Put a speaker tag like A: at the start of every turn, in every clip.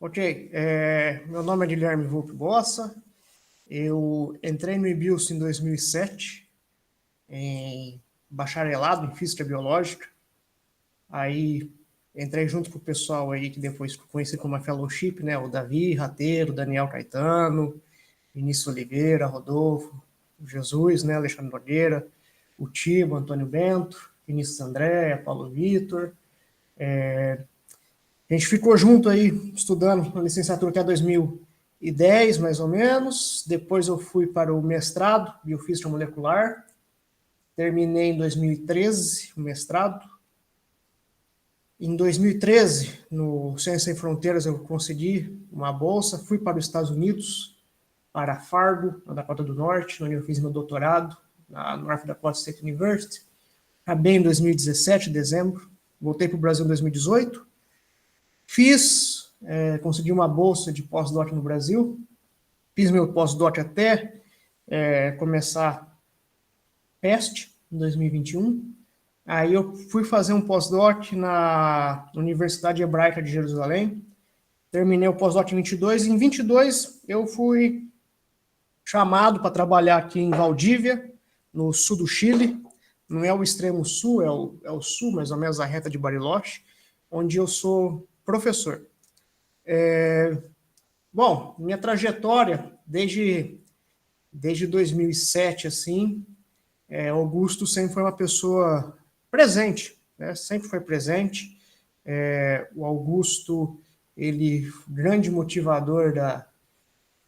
A: Ok, meu nome é Guilherme Volpe Bossa, eu entrei no IBIUS em 2007, em bacharelado em Física Biológica, aí entrei junto com o pessoal aí que depois conheci como a Fellowship, né, o Davi Rateiro, Daniel Caetano, Vinícius Oliveira, Rodolfo, o Jesus, né, Alexandre Nogueira, o Tibo, Antônio Bento, Vinícius André, Paulo Vitor. A gente ficou junto aí, estudando na licenciatura até 2010, mais ou menos. Depois eu fui para o mestrado, Biofísica Molecular. Terminei em 2013 o mestrado. Em 2013, no Ciências Sem Fronteiras, eu consegui uma bolsa. Fui para os Estados Unidos, para Fargo, na Dakota do Norte, onde eu fiz meu doutorado, na North Dakota State University. Acabei em 2017, dezembro. Voltei para o Brasil em 2018. Consegui uma bolsa de pós-doc no Brasil, fiz meu pós-doc até começar PEST, em 2021. Aí eu fui fazer um pós-doc na Universidade Hebraica de Jerusalém, terminei o pós-doc em 22, e em 22 eu fui chamado para trabalhar aqui em Valdívia, no sul do Chile, não é o extremo sul, é o sul, mais ou menos a reta de Bariloche, onde eu sou professor. Bom, minha trajetória desde 2007, assim, Augusto sempre foi uma pessoa presente, né? Sempre foi presente. O Augusto, ele grande motivador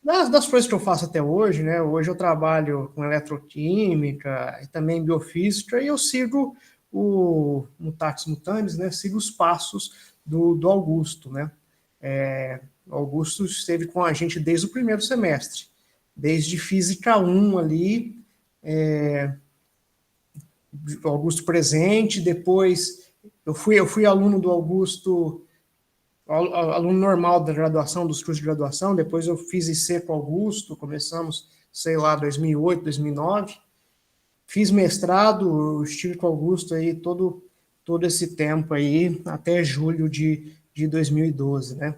A: das coisas que eu faço até hoje, né? Hoje eu trabalho com eletroquímica e também biofísica e eu sigo o Mutatis Mutandis, né? Sigo os passos do Augusto, né? O Augusto esteve com a gente desde o primeiro semestre, desde Física 1 ali, o Augusto presente, depois eu fui aluno do Augusto, aluno normal da graduação, dos cursos de graduação, depois eu fiz IC com o Augusto, começamos, sei lá, 2008, 2009, fiz mestrado, estive com o Augusto aí todo esse tempo aí, até julho de 2012, né?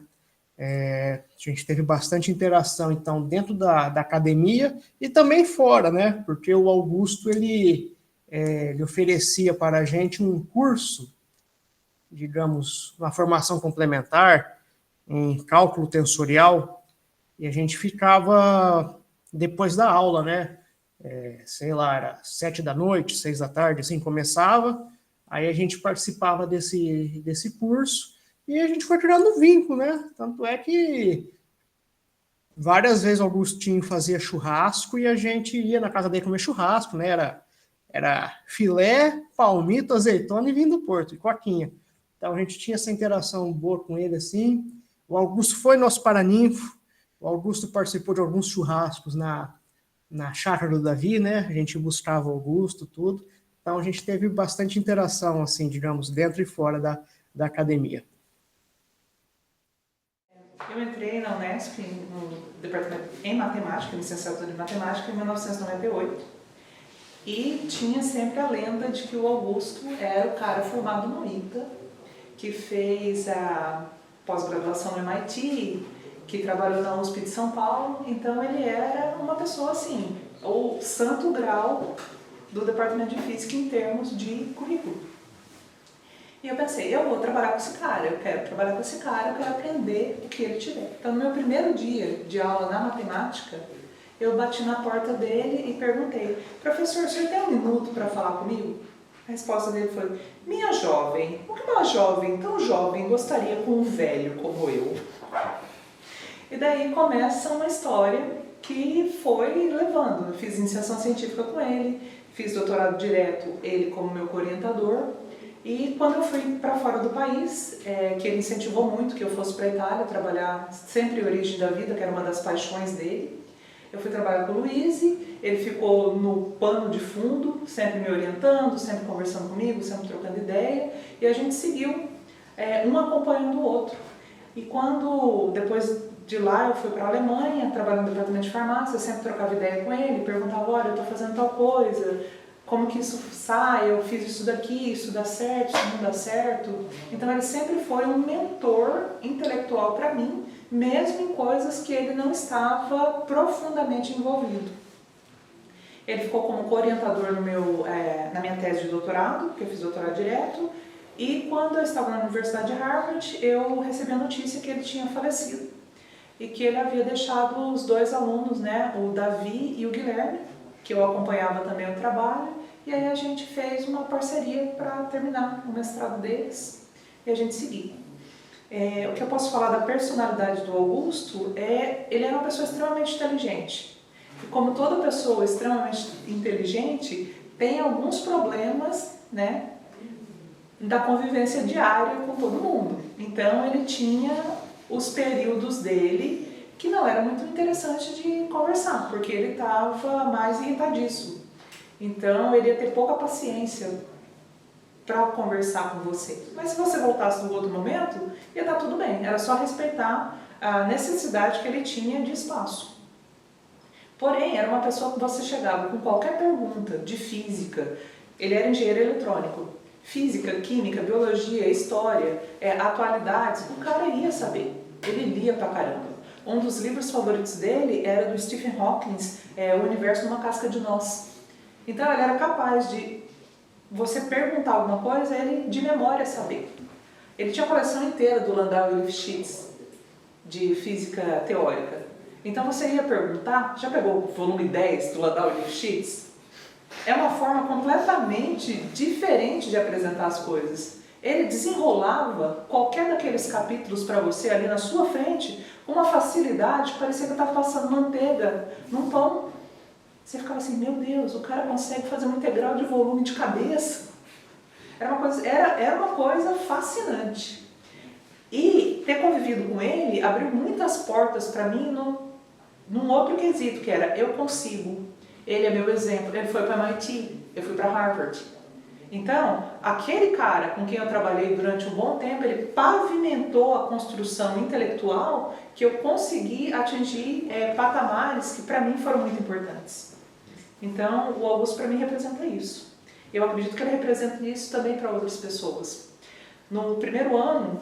A: A gente teve bastante interação, então, dentro da academia e também fora, né? Porque o Augusto, ele oferecia para a gente um curso, digamos, uma formação complementar em cálculo tensorial, e a gente ficava depois da aula, né? Sei lá, era 7 da noite, 6 da tarde, assim, começava, aí a gente participava desse curso, e a gente foi criando vínculo, né? Tanto é que várias vezes o Augustinho fazia churrasco e a gente ia na casa dele comer churrasco, né? Era filé, palmito, azeitona e vinho do Porto, e coquinha. Então a gente tinha essa interação boa com ele, assim. O Augusto foi nosso paraninfo, o Augusto participou de alguns churrascos na chácara do Davi, né? A gente buscava o Augusto, tudo. Então a gente teve bastante interação, assim, digamos, dentro e fora da academia.
B: Eu entrei na Unesp no departamento em matemática, licenciatura em matemática, em 1998. E tinha sempre a lenda de que o Augusto era o cara formado no ITA, que fez a pós-graduação no MIT, que trabalhou na USP de São Paulo. Então ele era uma pessoa assim, o santo grau do departamento de física em termos de currículo. E eu pensei, eu vou trabalhar com esse cara, eu quero trabalhar com esse cara, eu quero aprender o que ele tiver. Então, no meu primeiro dia de aula na matemática, eu bati na porta dele e perguntei, professor, o senhor tem um minuto para falar comigo? A resposta dele foi, minha jovem, o que uma jovem tão jovem gostaria com um velho como eu? E daí começa uma história que foi levando. Eu fiz iniciação científica com ele, fiz doutorado direto, ele como meu orientador. E quando eu fui para fora do país, que ele incentivou muito que eu fosse para a Itália, trabalhar sempre em Origem da Vida, que era uma das paixões dele. Eu fui trabalhar com o Luiz, ele ficou no pano de fundo, sempre me orientando, sempre conversando comigo, sempre trocando ideia. E a gente seguiu, um acompanhando o outro. E quando, depois de lá, eu fui para a Alemanha, trabalhando no departamento de farmácia, sempre trocava ideia com ele, perguntava, olha, eu estou fazendo tal coisa, como que isso sai, eu fiz isso daqui, isso dá certo, isso não dá certo. Então ele sempre foi um mentor intelectual para mim, mesmo em coisas que ele não estava profundamente envolvido. Ele ficou como co-orientador na minha tese de doutorado, porque eu fiz doutorado direto, e quando eu estava na Universidade de Harvard, eu recebi a notícia que ele tinha falecido e que ele havia deixado os 2 alunos, né, o Davi e o Guilherme, que eu acompanhava também o trabalho, e aí a gente fez uma parceria para terminar o mestrado deles e a gente seguir. O que eu posso falar da personalidade do Augusto ele era uma pessoa extremamente inteligente. E como toda pessoa extremamente inteligente, tem alguns problemas, né, da convivência diária com todo mundo. Então ele tinha os períodos dele que não era muito interessante de conversar, porque ele estava mais irritadiço. Então ele ia ter pouca paciência para conversar com você. Mas se você voltasse no outro momento, ia dar tudo bem. Era só respeitar a necessidade que ele tinha de espaço. Porém, era uma pessoa que você chegava com qualquer pergunta de física. Ele era engenheiro eletrônico. Física, química, biologia, história, atualidades, o cara ia saber. Ele lia pra caramba. Um dos livros favoritos dele era do Stephen Hawking, O Universo numa Casca de Nós. Então ele era capaz de você perguntar alguma coisa, ele de memória saber. Ele tinha a coleção inteira do Landau e Lifshitz, de física teórica. Então você ia perguntar, já pegou o volume 10 do Landau e Lifshitz? É uma forma completamente diferente de apresentar as coisas. Ele desenrolava qualquer daqueles capítulos para você ali na sua frente com uma facilidade que parecia que estava passando manteiga num pão. Você ficava assim, meu Deus, o cara consegue fazer uma integral de volume de cabeça. Era uma coisa fascinante. E ter convivido com ele abriu muitas portas para mim num outro quesito, que era eu consigo. Ele é meu exemplo. Ele foi para MIT, eu fui para Harvard. Então, aquele cara com quem eu trabalhei durante um bom tempo, ele pavimentou a construção intelectual que eu consegui atingir patamares que para mim foram muito importantes. Então, o Augusto para mim representa isso. Eu acredito que ele representa isso também para outras pessoas. No primeiro ano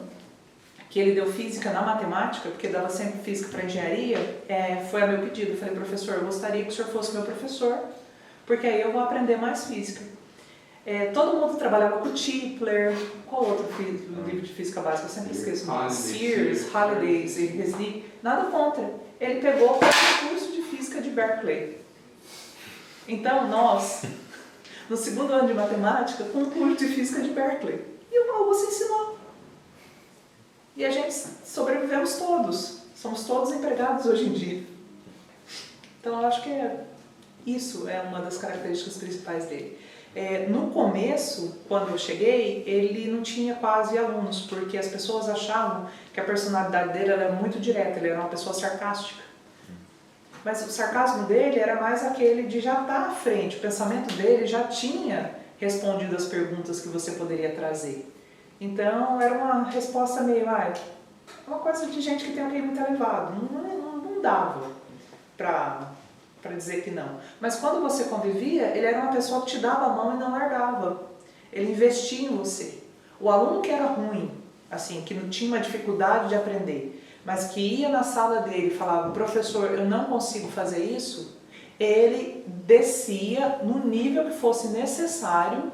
B: que ele deu física na matemática, porque dava sempre física para engenharia, foi a meu pedido. Eu falei, professor, eu gostaria que o senhor fosse meu professor, porque aí eu vou aprender mais física. Todo mundo trabalhava com Tipler, qual outro livro de física básica? Eu sempre esqueço. Sears, Halliday, Resnick, nada contra. Ele pegou o curso de física de Berkeley. Então nós, no segundo ano de matemática, com o curso de física de Berkeley. E o Augusto ensinou. E a gente sobrevivemos todos. Somos todos empregados hoje em dia. Então eu acho que isso é uma das características principais dele. No começo, quando eu cheguei, ele não tinha quase alunos, porque as pessoas achavam que a personalidade dele era muito direta, ele era uma pessoa sarcástica. Mas o sarcasmo dele era mais aquele de já estar à frente, o pensamento dele já tinha respondido as perguntas que você poderia trazer. Então era uma resposta meio, uma coisa de gente que tem um QI muito elevado, não dava para dizer que não. Mas quando você convivia, ele era uma pessoa que te dava a mão e não largava. Ele investia em você. O aluno que era ruim, assim, que não tinha uma dificuldade de aprender, mas que ia na sala dele e falava, professor, eu não consigo fazer isso, ele descia no nível que fosse necessário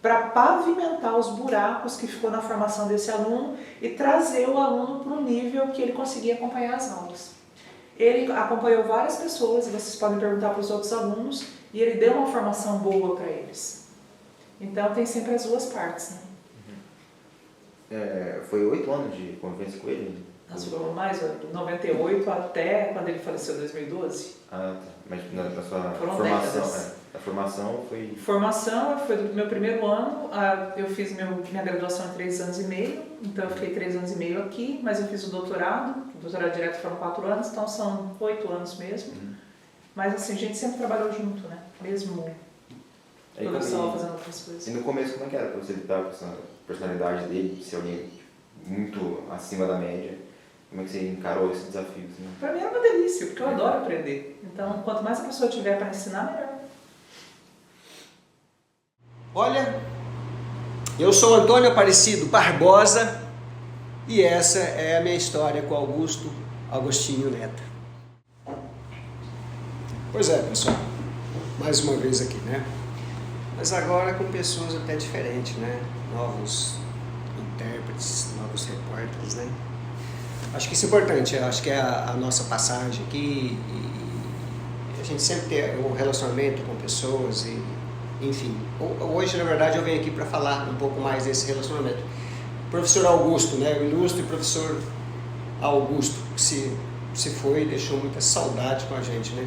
B: para pavimentar os buracos que ficou na formação desse aluno e trazer o aluno para o nível que ele conseguia acompanhar as aulas. Ele acompanhou várias pessoas, e vocês podem perguntar para os outros alunos, e ele deu uma formação boa para eles. Então tem sempre as duas partes, né?
C: Foi 8 anos de convivência com ele?
B: Nós foram mais, de 98 até quando ele faleceu em 2012.
C: Ah, tá. Mas na sua
B: Foram
C: formação,
B: décadas.
C: A formação foi...
B: Formação foi do meu primeiro ano, eu fiz minha graduação em 3 anos e meio, então eu fiquei 3 anos e meio aqui, mas eu fiz o doutorado direto foram 4 anos, então são 8 anos mesmo. Mas assim, a gente sempre trabalhou junto, né? Mesmo quando eu estava fazendo outras coisas.
C: E no começo, como é que era para você lidar com essa personalidade dele, ser alguém muito acima da média? Como é que você encarou esse desafio? Assim?
B: Para mim era uma delícia, porque eu adoro aprender. Então, quanto mais a pessoa tiver para ensinar, melhor.
D: Olha, eu sou Antônio Aparecido Barbosa e essa é a minha história com Augusto Agostinho Neto. Pois é, pessoal, mais uma vez aqui, né? Mas agora com pessoas até diferentes, né? Novos intérpretes, novos repórteres, né? Acho que isso é importante, acho que é a nossa passagem aqui e a gente sempre ter um relacionamento com pessoas e enfim. Hoje, na verdade, eu venho aqui para falar um pouco mais desse relacionamento. Professor Augusto, né? O ilustre professor Augusto, que se foi e deixou muita saudade com a gente, né?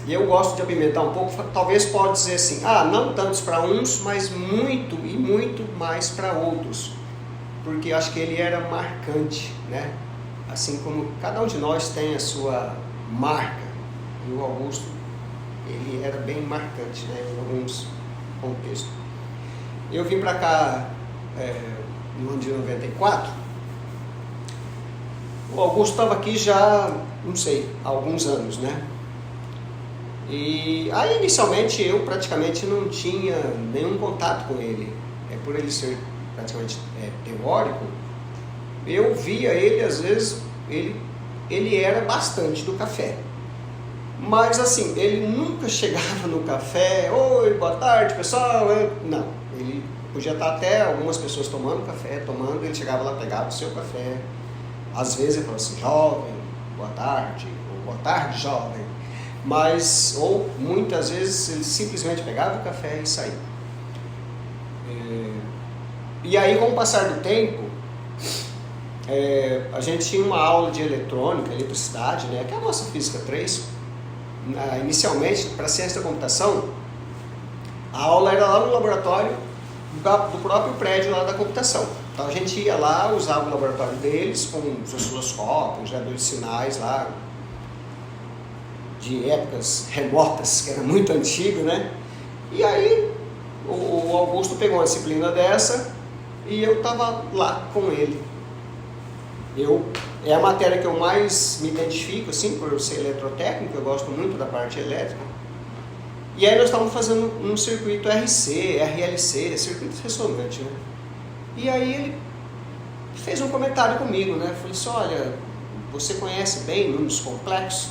D: E eu gosto de apimentar um pouco, talvez pode dizer assim, não tantos para uns, mas muito e muito mais para outros, porque acho que ele era marcante, né? Assim como cada um de nós tem a sua marca, e o Augusto, ele era bem marcante, né? Em alguns contextos. Eu vim para cá no ano de 94, o Augusto estava aqui já, não sei, há alguns anos, né? E aí inicialmente eu praticamente não tinha nenhum contato com ele, por ele ser praticamente teórico, eu via ele às vezes, ele era bastante do café, mas assim, ele nunca chegava no café, oi, boa tarde pessoal, não, ele podia estar até algumas pessoas tomando café, ele chegava lá, pegava o seu café, às vezes ele falava assim, jovem, boa tarde, ou boa tarde jovem, mas, ou muitas vezes ele simplesmente pegava o café e saía. E aí, com o passar do tempo, a gente tinha uma aula de eletrônica, eletricidade, né, que é a nossa Física 3. Inicialmente, para ciência da computação, a aula era lá no laboratório do próprio prédio lá da computação. Então a gente ia lá, usava o laboratório deles com os osciloscópios, geradores de sinais lá, de épocas remotas, que era muito antigo, né? E aí o Augusto pegou uma disciplina dessa e eu estava lá com ele. É a matéria que eu mais me identifico, assim, por ser eletrotécnico, eu gosto muito da parte elétrica. E aí nós estávamos fazendo um circuito RC, RLC, circuito ressonante, né? E aí ele fez um comentário comigo, né? Falei assim, olha, você conhece bem números complexos?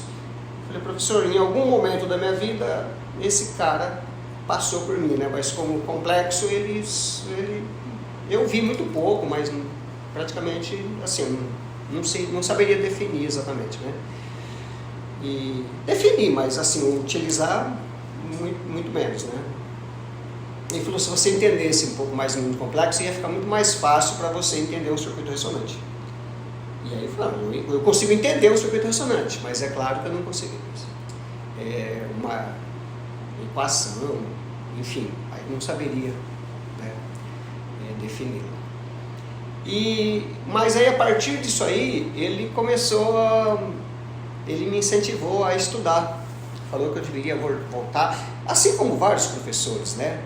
D: Falei, professor, em algum momento da minha vida, esse cara passou por mim, né? Mas como complexo, eu vi muito pouco, mas praticamente, assim, não saberia definir exatamente, né? E definir, mas assim, utilizar muito menos, né? Ele falou, se você entendesse um pouco mais o mundo complexo, ia ficar muito mais fácil para você entender o circuito ressonante. E aí eu falei, eu consigo entender o circuito ressonante, mas é claro que eu não consigo. Uma equação, enfim, aí não saberia, né, defini-la. Mas aí a partir disso aí, ele me incentivou a estudar. Falou que eu deveria voltar, assim como vários professores, né?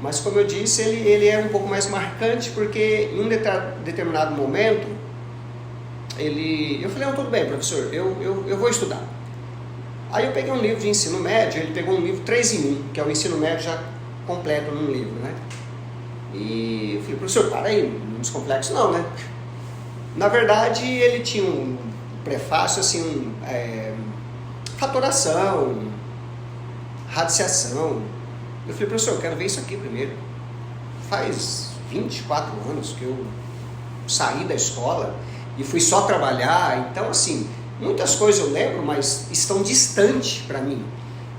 D: Mas como eu disse, ele é um pouco mais marcante, porque em um determinado momento, eu falei, tudo bem, professor, eu vou estudar. Aí eu peguei um livro de ensino médio, ele pegou um livro 3 em 1, que é o ensino médio já completo num livro, né? E eu falei, professor, para aí, números complexos não, né? Na verdade, ele tinha um prefácio, assim, fatoração, radiciação. Eu falei, professor, eu quero ver isso aqui primeiro. Faz 24 anos que eu saí da escola e fui só trabalhar, então assim, muitas coisas eu lembro, mas estão distantes para mim.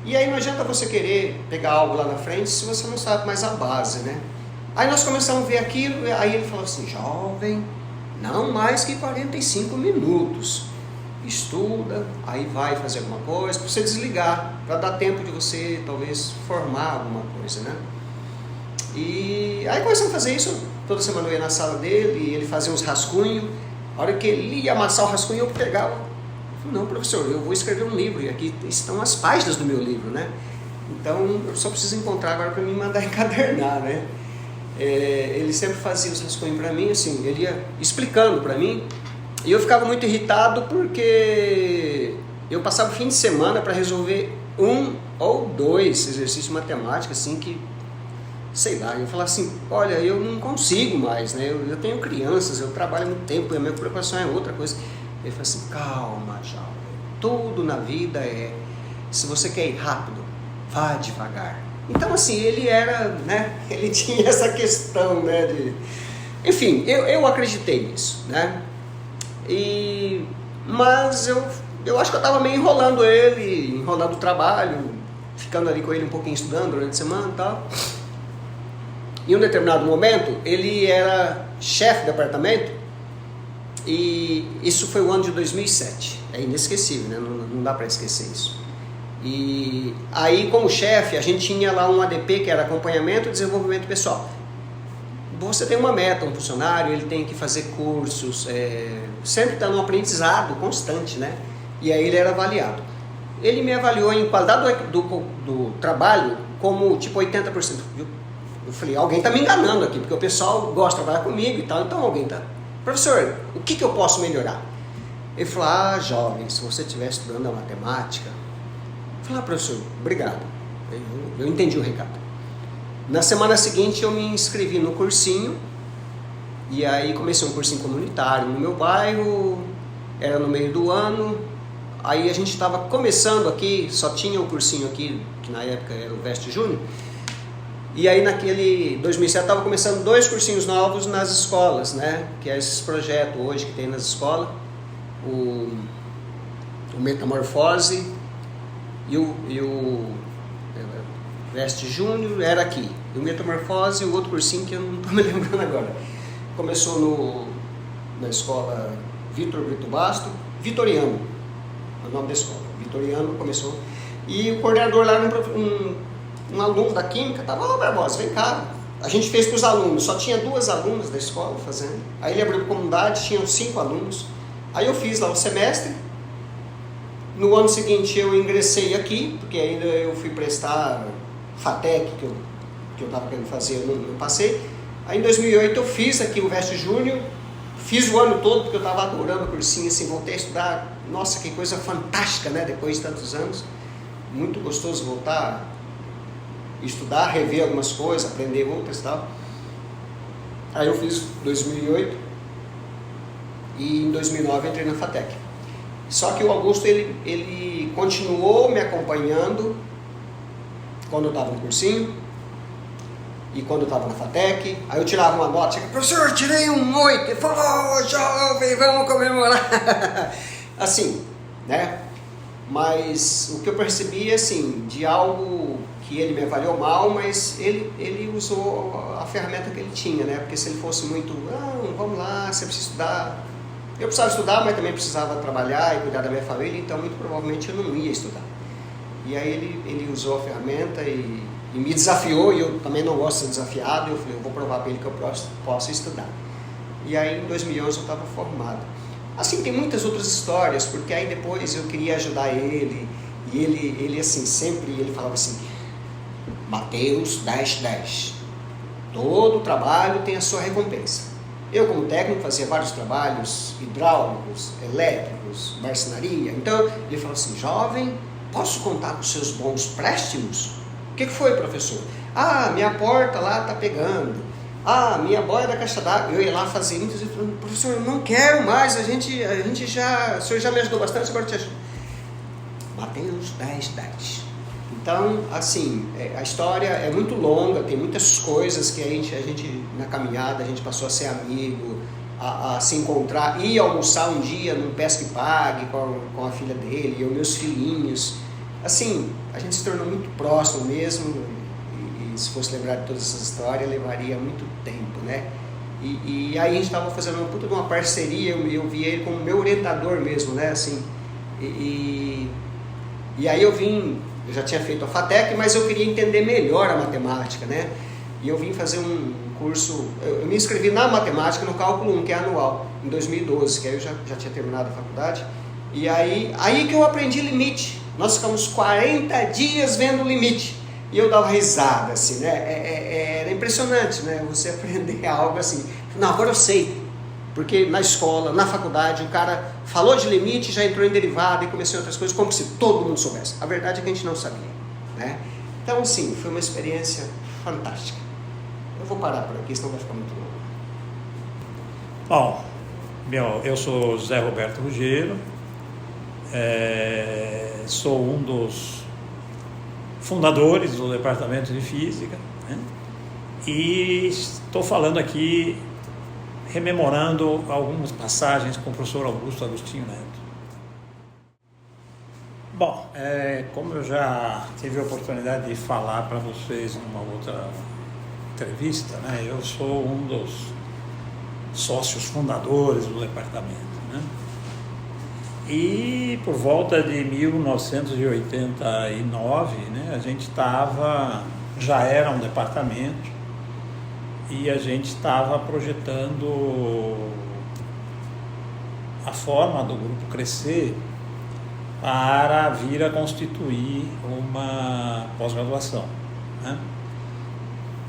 D: E aí não adianta você querer pegar algo lá na frente se você não sabe mais a base, né? Aí nós começamos a ver aquilo, aí ele falou assim, jovem, não mais que 45 minutos, estuda, aí vai fazer alguma coisa, para você desligar, para dar tempo de você talvez formar alguma coisa, né? E aí começamos a fazer isso, toda semana eu ia na sala dele, e ele fazia uns rascunhos, a hora que ele ia amassar o rascunho eu pegava, eu falei, não professor, eu vou escrever um livro, e aqui estão as páginas do meu livro, né? Então eu só preciso encontrar agora para me mandar encadernar, né? Ele sempre fazia os rascunhos para mim, assim, ele ia explicando para mim, e eu ficava muito irritado porque eu passava o fim de semana para resolver um ou dois exercícios de matemática, assim, que, sei lá, eu falar assim, olha, eu não consigo mais, né? Eu tenho crianças, eu trabalho há muito tempo, e a minha preocupação é outra coisa. Ele falou assim, calma, jovem, tudo na vida se você quer ir rápido, vá devagar. Então, assim, ele era, né, ele tinha essa questão, né, enfim, eu acreditei nisso, né, mas eu acho que eu estava meio enrolando o trabalho, ficando ali com ele um pouquinho estudando durante a semana e tal. Em um determinado momento, ele era chefe de apartamento, e isso foi o ano de 2007, é inesquecível, né, não dá para esquecer isso. E aí, como chefe, a gente tinha lá um ADP, que era acompanhamento e desenvolvimento pessoal. Você tem uma meta, um funcionário, ele tem que fazer cursos, sempre está no aprendizado constante, né? E aí ele era avaliado. Ele me avaliou em qualidade do trabalho como tipo 80%. Eu falei, alguém está me enganando aqui, porque o pessoal gosta de trabalhar comigo e tal, então alguém está... Professor, o que eu posso melhorar? Ele falou, jovem, se você estiver estudando a matemática... Eu falei, professor, obrigado, eu entendi o recado. Na semana seguinte eu me inscrevi no cursinho, e aí comecei um cursinho comunitário no meu bairro, era no meio do ano, aí a gente estava começando aqui, só tinha o cursinho aqui, que na época era o Veste Júnior, e aí naquele 2007 estava começando 2 cursinhos novos nas escolas, né, que é esses projetos hoje que tem nas escolas, o Metamorfose, e o Veste Júnior era aqui, e o Metamorfose e o outro cursinho que eu não estou me lembrando agora. Começou na escola Vitor Brito Basto, Vitoriano, é o nome da escola, Vitoriano começou, e o coordenador lá, um aluno da Química, estava, Barbosa, vem cá, a gente fez para os alunos, só tinha 2 alunas da escola fazendo, aí ele abriu a comunidade, tinham 5 alunos, aí eu fiz lá o semestre. No ano seguinte eu ingressei aqui, porque ainda eu fui prestar FATEC, que eu estava querendo fazer, eu não passei. Aí em 2008 eu fiz aqui o Veste Júnior, fiz o ano todo, porque eu estava adorando o cursinho, assim, voltei a estudar. Nossa, que coisa fantástica, né, depois de tantos anos. Muito gostoso voltar a estudar, rever algumas coisas, aprender outras e tal. Aí eu fiz 2008 e em 2009 entrei na FATEC. Só que o Augusto, ele continuou me acompanhando quando eu estava no cursinho e quando eu estava na FATEC. Aí eu tirava uma nota, chegava, professor, eu tirei um 8. Ele falou, jovem, vamos comemorar. Assim, né? Mas o que eu percebi, assim, de algo que ele me avaliou mal, mas ele usou a ferramenta que ele tinha, né? Porque se ele fosse muito, vamos lá, você precisa estudar... Eu precisava estudar, mas também precisava trabalhar e cuidar da minha família, então muito provavelmente eu não ia estudar. E aí ele usou a ferramenta e me desafiou, e eu também não gosto de ser desafiado, eu falei, eu vou provar para ele que eu posso estudar. E aí em 2011 eu estava formado. Assim, tem muitas outras histórias, porque aí depois eu queria ajudar ele, e ele assim, sempre ele falava assim, Mateus 10:10, todo trabalho tem a sua recompensa. Eu, como técnico, fazia vários trabalhos hidráulicos, elétricos, marcenaria. Então, ele falou assim, jovem, posso contar com seus bons préstimos? O que foi, professor? Minha porta lá está pegando. Minha boia da caixa d'água. Eu ia lá fazer isso e falando, professor, eu não quero mais, o senhor já me ajudou bastante, agora te ajudo. Mateus 10:10. Então, assim, a história é muito longa, tem muitas coisas que a gente na caminhada, a gente passou a ser amigo, a se encontrar, ir almoçar um dia num Pesca e Pague com a filha dele, eu, meus filhinhos. Assim, a gente se tornou muito próximo mesmo, e se fosse lembrar de todas essas histórias, levaria muito tempo, né? E aí a gente estava fazendo uma puta de uma parceria, eu vi ele como meu orientador mesmo, né? Assim, e aí eu já tinha feito a FATEC, mas eu queria entender melhor a matemática, né? E eu vim fazer um curso, eu me inscrevi na matemática no cálculo 1, que é anual, em 2012, que aí eu já tinha terminado a faculdade. E aí que eu aprendi limite. Nós ficamos 40 dias vendo o limite. E eu dava risada, assim, né? Era impressionante, né? Você aprender algo assim. Não, agora eu sei. Porque na escola, na faculdade, o cara falou de limite, já entrou em derivada e começou em outras coisas, como se todo mundo soubesse. A verdade é que a gente não sabia, né? Então, sim, foi uma experiência fantástica. Eu vou parar por aqui, senão vai ficar muito longo.
E: Bom, eu sou José Roberto Ruggiero, sou um dos fundadores do Departamento de Física, né? E estou falando aqui, rememorando algumas passagens com o professor Augusto Agostinho Neto. Bom, como eu já tive a oportunidade de falar para vocês numa outra entrevista, né, eu sou um dos sócios fundadores do departamento, né? E por volta de 1989, né, a gente já era um departamento e a gente estava projetando a forma do grupo crescer para vir a constituir uma pós-graduação, né?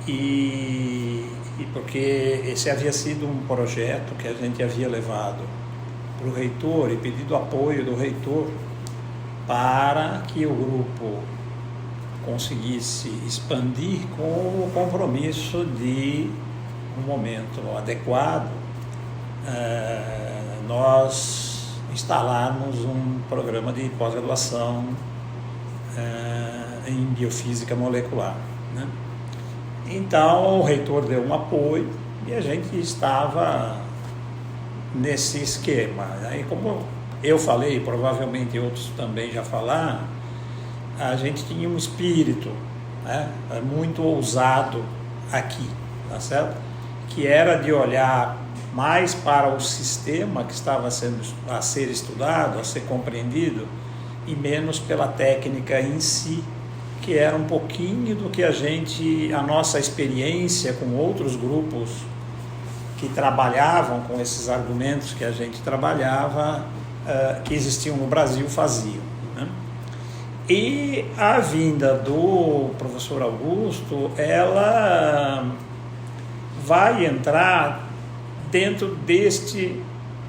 E: E porque esse havia sido um projeto que a gente havia levado para o reitor e pedido apoio do reitor para que o grupo conseguisse expandir com o compromisso de, no momento adequado, nós instalarmos um programa de pós-graduação em biofísica molecular, né? Então o reitor deu um apoio e a gente estava nesse esquema. Aí, como eu falei, provavelmente outros também já falaram, a gente tinha um espírito, né, muito ousado aqui, tá certo? Que era de olhar mais para o sistema que estava a ser estudado, a ser compreendido, e menos pela técnica em si, que era um pouquinho do que a nossa experiência com outros grupos que trabalhavam com esses argumentos que a gente trabalhava, que existiam no Brasil, faziam, né? E a vinda do professor Augusto, ela vai entrar dentro deste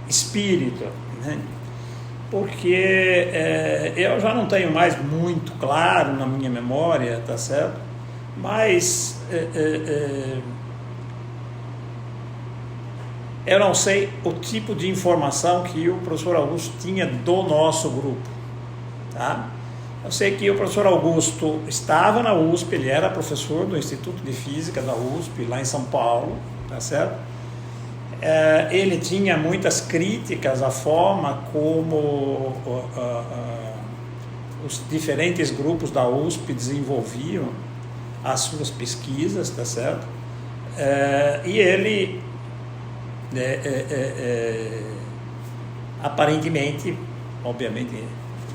E: espírito, né? Porque eu já não tenho mais muito claro na minha memória, tá certo? Mas eu não sei o tipo de informação que o professor Augusto tinha do nosso grupo, tá? Eu sei que o professor Augusto estava na USP, ele era professor do Instituto de Física da USP, lá em São Paulo, tá certo? Ele tinha muitas críticas à forma como os diferentes grupos da USP desenvolviam as suas pesquisas, tá certo? E ele, aparentemente, obviamente,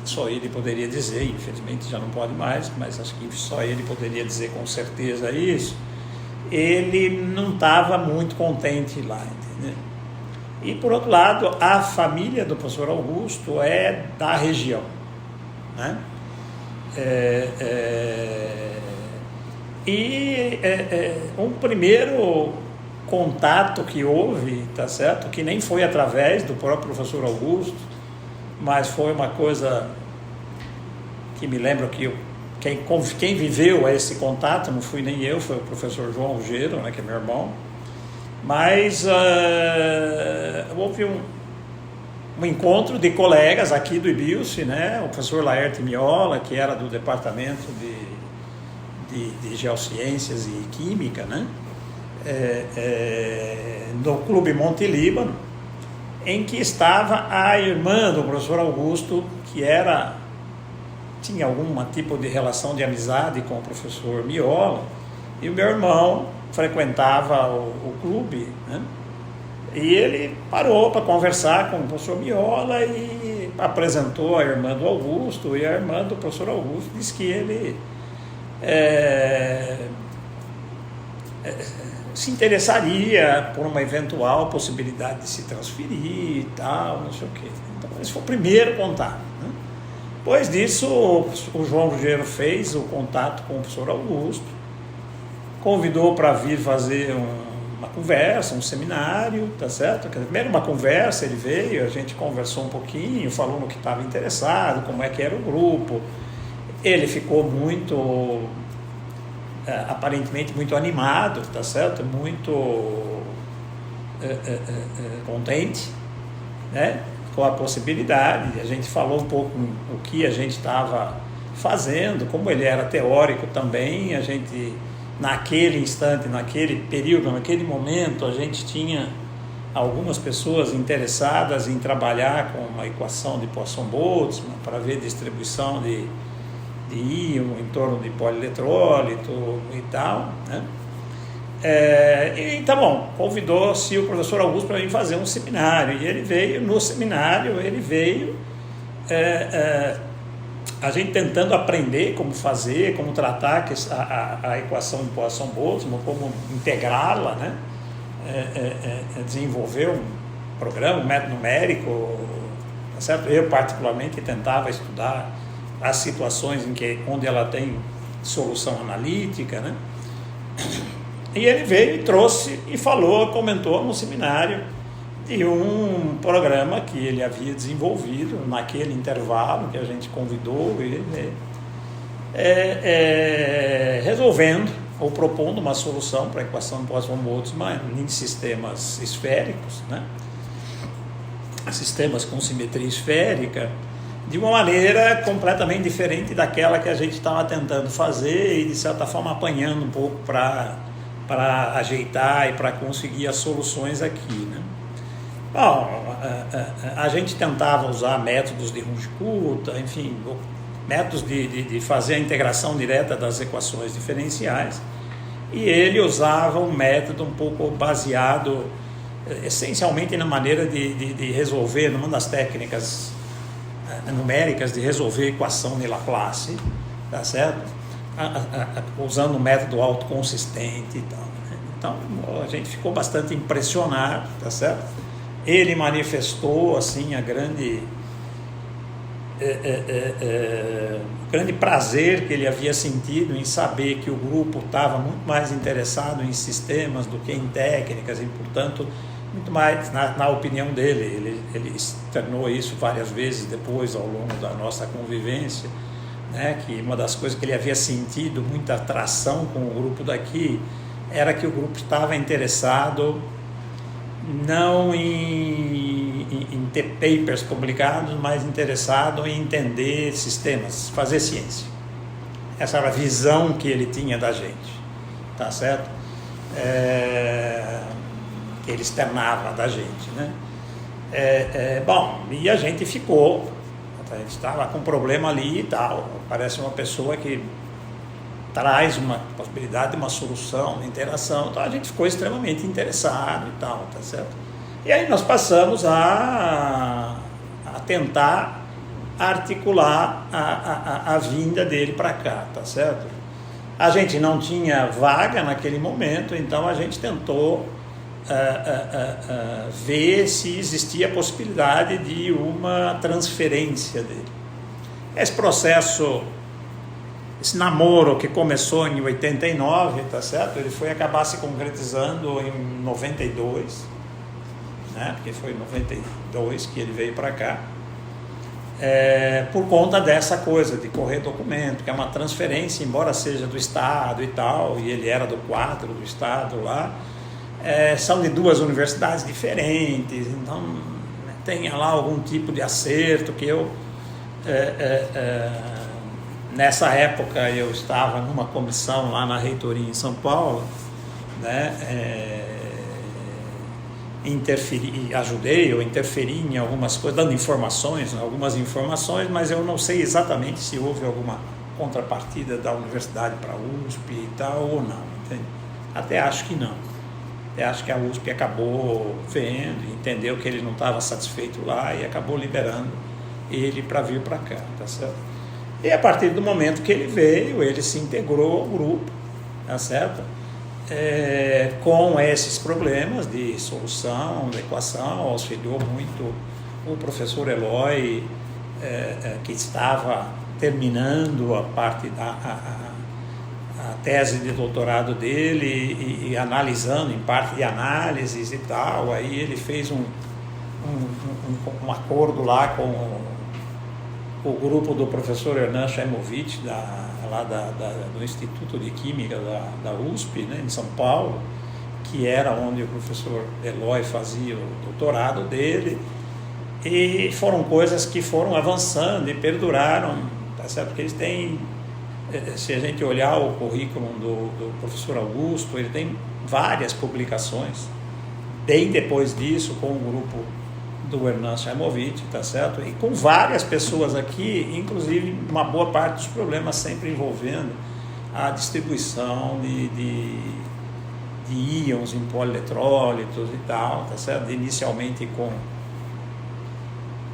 E: só ele poderia dizer, infelizmente já não pode mais, mas acho que só ele poderia dizer com certeza isso, ele não estava muito contente lá, entendeu? E, por outro lado, a família do professor Augusto é da região, né? Um primeiro contato que houve, tá certo? Que nem foi através do próprio professor Augusto, mas foi uma coisa que me lembro que quem viveu esse contato, não fui nem eu, foi o professor João Ruggiero, né, que é meu irmão, mas houve um encontro de colegas aqui do IBIUSF, né, o professor Laerte Miola, que era do departamento de Geociências e Química, né, no Clube Monte Líbano, em que estava a irmã do professor Augusto, que tinha algum tipo de relação de amizade com o professor Miola, e o meu irmão frequentava o clube, né? E ele parou para conversar com o professor Miola e apresentou a irmã do Augusto, e a irmã do professor Augusto disse que ele se interessaria por uma eventual possibilidade de se transferir e tal, não sei o quê. Então, esse foi o primeiro contato, né? Depois disso, o João Ruggiero fez o contato com o professor Augusto, convidou para vir fazer uma conversa, um seminário, tá certo? Primeiro uma conversa, ele veio, a gente conversou um pouquinho, falou no que estava interessado, como é que era o grupo. Ele ficou muito, aparentemente muito animado, tá certo? Muito contente, né? Com a possibilidade. A gente falou um pouco o que a gente estava fazendo, como ele era teórico também, a gente, naquele instante, naquele período, naquele momento, a gente tinha algumas pessoas interessadas em trabalhar com uma equação de Poisson-Boltzmann para ver distribuição de íon em torno de polieletrólito e tal, né? E tá bom, convidou-se o professor Augusto para vir fazer um seminário, e ele veio, no seminário, a gente tentando aprender como fazer, como tratar a equação de Poisson-Boltzmann, como integrá-la, né? Desenvolver um programa, um método numérico, tá certo? Eu particularmente tentava estudar as situações onde ela tem solução analítica, né? E ele veio e trouxe e falou, comentou no seminário de um programa que ele havia desenvolvido naquele intervalo que a gente convidou ele, resolvendo ou propondo uma solução para a equação de Poisson-Boltzmann em sistemas esféricos, né? Sistemas com simetria esférica, de uma maneira completamente diferente daquela que a gente estava tentando fazer e, de certa forma, apanhando um pouco para ajeitar e para conseguir as soluções aqui, né? Bom, a gente tentava usar métodos de Runge-Kutta, enfim, métodos de fazer a integração direta das equações diferenciais, e ele usava um método um pouco baseado essencialmente na maneira de resolver, numa das técnicas numéricas de resolver equação de Laplace, tá certo? Usando um método autoconsistente e tal, né? Então a gente ficou bastante impressionado, tá certo? Ele manifestou assim a grande prazer que ele havia sentido em saber que o grupo estava muito mais interessado em sistemas do que em técnicas e, portanto, muito mais, na opinião dele, ele externou isso várias vezes depois ao longo da nossa convivência, né, que uma das coisas que ele havia sentido muita atração com o grupo daqui era que o grupo estava interessado não em ter papers publicados, mas interessado em entender sistemas, fazer ciência. Essa era a visão que ele tinha da gente, tá certo? Ele externava da gente, né? Bom, e a gente ficou, a gente estava com um problema ali e tal, parece uma pessoa que traz uma possibilidade de uma solução, de interação, então a gente ficou extremamente interessado e tal, tá certo? E aí nós passamos a tentar articular a vinda dele para cá, tá certo? A gente não tinha vaga naquele momento, então a gente tentou ver se existia a possibilidade de uma transferência dele. Esse processo, esse namoro que começou em 89, tá certo? Ele foi acabar se concretizando em 92, né? Porque foi em 92 que ele veio para cá, por conta dessa coisa de correr documento, que é uma transferência, embora seja do Estado e tal, e ele era do quadro do Estado lá, são de duas universidades diferentes, então tem lá algum tipo de acerto que eu... nessa época eu estava numa comissão lá na reitoria em São Paulo, né? Interferi em algumas coisas, dando algumas informações, mas eu não sei exatamente se houve alguma contrapartida da universidade para a USP e tal ou não, entende? Até acho que não. Até acho que a USP acabou vendo, entendeu que ele não estava satisfeito lá e acabou liberando ele para vir para cá, tá certo? E a partir do momento que ele veio, ele se integrou ao grupo, tá certo? Com esses problemas de solução, da equação, auxiliou muito o professor Eloy, que estava terminando a parte a tese de doutorado dele e analisando, em parte de análises e tal, aí ele fez um acordo lá com o grupo do professor Hernan Shaimovich, do Instituto de Química da USP, né, em São Paulo, que era onde o professor Eloy fazia o doutorado dele, e foram coisas que foram avançando e perduraram, tá certo? Porque eles têm, se a gente olhar o currículo do professor Augusto, ele tem várias publicações, bem depois disso, com o grupo do Hernan Shaimovich, tá certo? E com várias pessoas aqui, inclusive uma boa parte dos problemas sempre envolvendo a distribuição de íons em polieletrólitos e tal, tá certo? Inicialmente com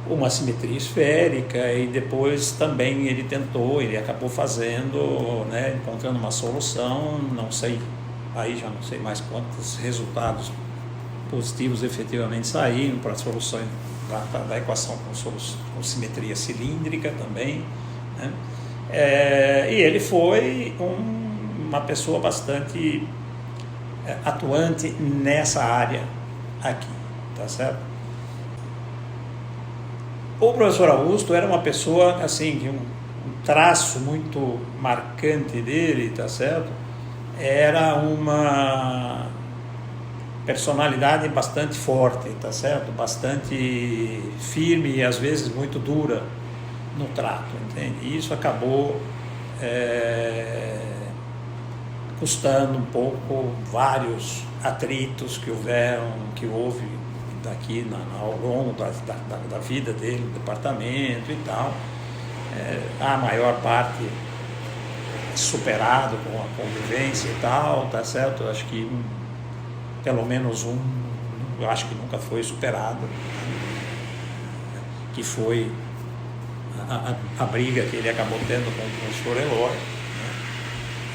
E: uma simetria esférica e depois também ele acabou fazendo, né, encontrando uma solução, não sei, aí já não sei mais quantos resultados positivos efetivamente saíram para soluções da equação com simetria cilíndrica também, né? E ele foi uma pessoa bastante atuante nessa área aqui, tá certo? O professor Augusto era uma pessoa assim, que um traço muito marcante dele, tá certo? Era uma personalidade bastante forte, tá certo? Bastante firme e às vezes muito dura no trato, entende? E isso acabou custando um pouco vários atritos que houve daqui ao longo da vida dele, no departamento e tal. A maior parte superado com a convivência e tal, tá certo? Acho que pelo menos eu acho que nunca foi superado, que foi a briga que ele acabou tendo com o professor Eloy,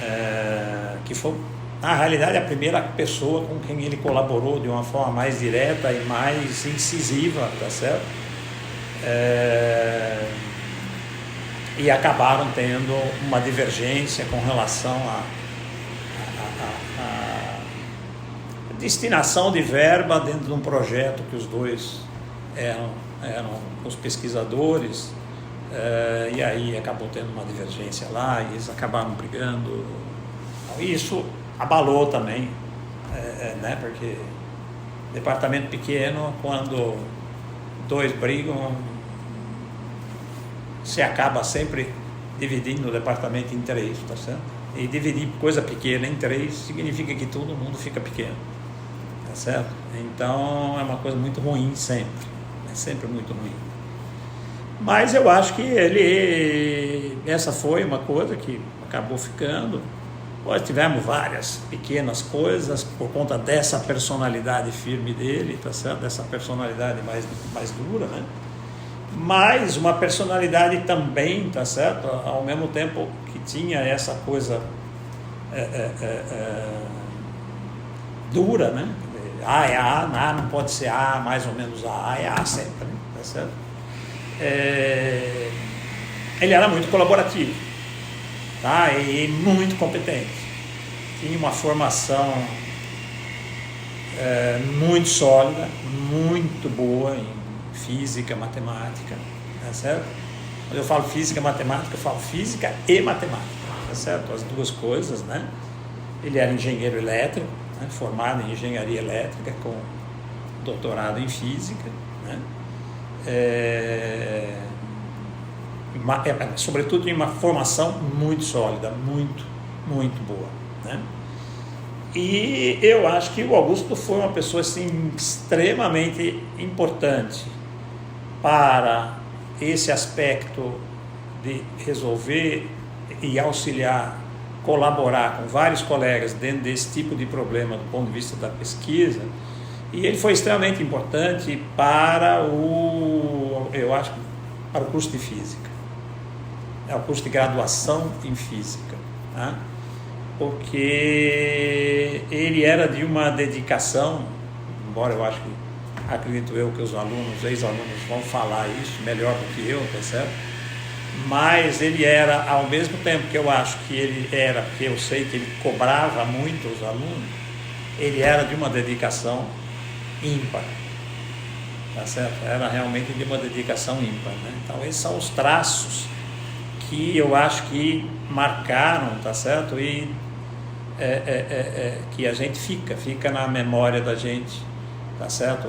E: né? Que foi, na realidade, a primeira pessoa com quem ele colaborou de uma forma mais direta e mais incisiva, tá certo? E acabaram tendo uma divergência com relação à destinação de verba dentro de um projeto que os dois eram os pesquisadores, e aí acabou tendo uma divergência lá e eles acabaram brigando. Isso abalou também, né, porque departamento pequeno, quando dois brigam, se acaba sempre dividindo o departamento em três, tá certo? E dividir coisa pequena em três significa que todo mundo fica pequeno, tá certo? Então é uma coisa muito ruim sempre, é sempre muito ruim. Mas eu acho que essa foi uma coisa que acabou ficando. Nós tivemos várias pequenas coisas por conta dessa personalidade firme dele, tá certo? Dessa personalidade mais dura, né? Mas uma personalidade também, tá certo? Ao mesmo tempo que tinha essa coisa dura, né? A é A não pode ser A, mais ou menos A é A sempre, né? Tá certo? Ele era muito colaborativo, tá? E muito competente. Tinha uma formação muito sólida, muito boa em física, matemática, tá certo? Quando eu falo física, matemática, eu falo física e matemática, tá certo? As duas coisas, né? Ele era engenheiro elétrico, né? Formado em engenharia elétrica, com doutorado em física, né? Sobretudo em uma formação muito sólida, muito boa, né? E eu acho que o Augusto foi uma pessoa assim, extremamente importante para esse aspecto de resolver e auxiliar, colaborar com vários colegas dentro desse tipo de problema do ponto de vista da pesquisa. E ele foi extremamente importante para eu acho, para o curso de física, o curso de graduação em física, tá? Porque ele era de uma dedicação, embora eu acho que, acredito eu que os alunos, ex-alunos vão falar isso melhor do que eu, tá certo? mas ele era, ao mesmo tempo que eu acho que ele era, porque eu sei que ele cobrava muito os alunos, ele era de uma dedicação ímpar, tá certo? Era realmente de uma dedicação ímpar, né? Então esses são os traços que eu acho que marcaram, tá certo? E que a gente fica na memória da gente, tá certo?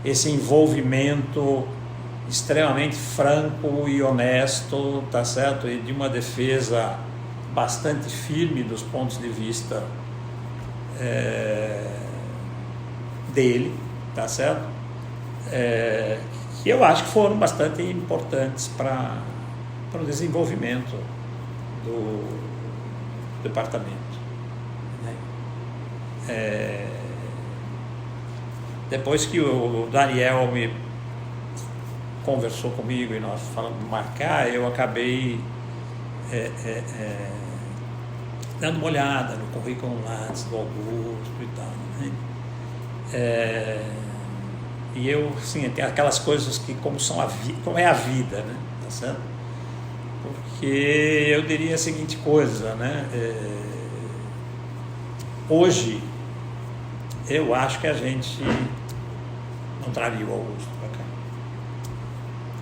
E: Esse envolvimento extremamente franco e honesto, tá certo? E de uma defesa bastante firme dos pontos de vista dele, tá certo? Que eu acho que foram bastante importantes para o desenvolvimento do departamento, né? Depois que o Daniel me conversou comigo e nós falamos de marcar, eu acabei dando uma olhada no currículo Lattes do Augusto e tal, né? E eu, assim, tem aquelas coisas que como é a vida, né? Tá certo? Porque eu diria a seguinte coisa, né? Hoje eu acho que a gente não traria o Augusto para cá.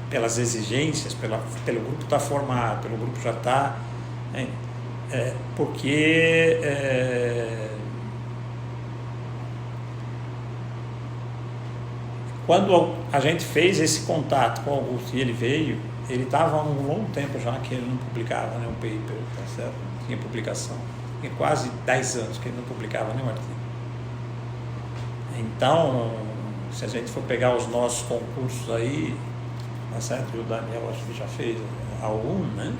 E: Pelas exigências, pelo grupo estar formado, pelo grupo já estar, né? Porque quando a gente fez esse contato com o Augusto e ele veio, ele estava há um longo tempo já que ele não publicava nenhum paper, tá certo? Não tinha publicação. Tinha quase 10 anos que ele não publicava nenhum artigo. Então, se a gente for pegar os nossos concursos aí, tá certo? E o Daniel acho que já fez algum, né?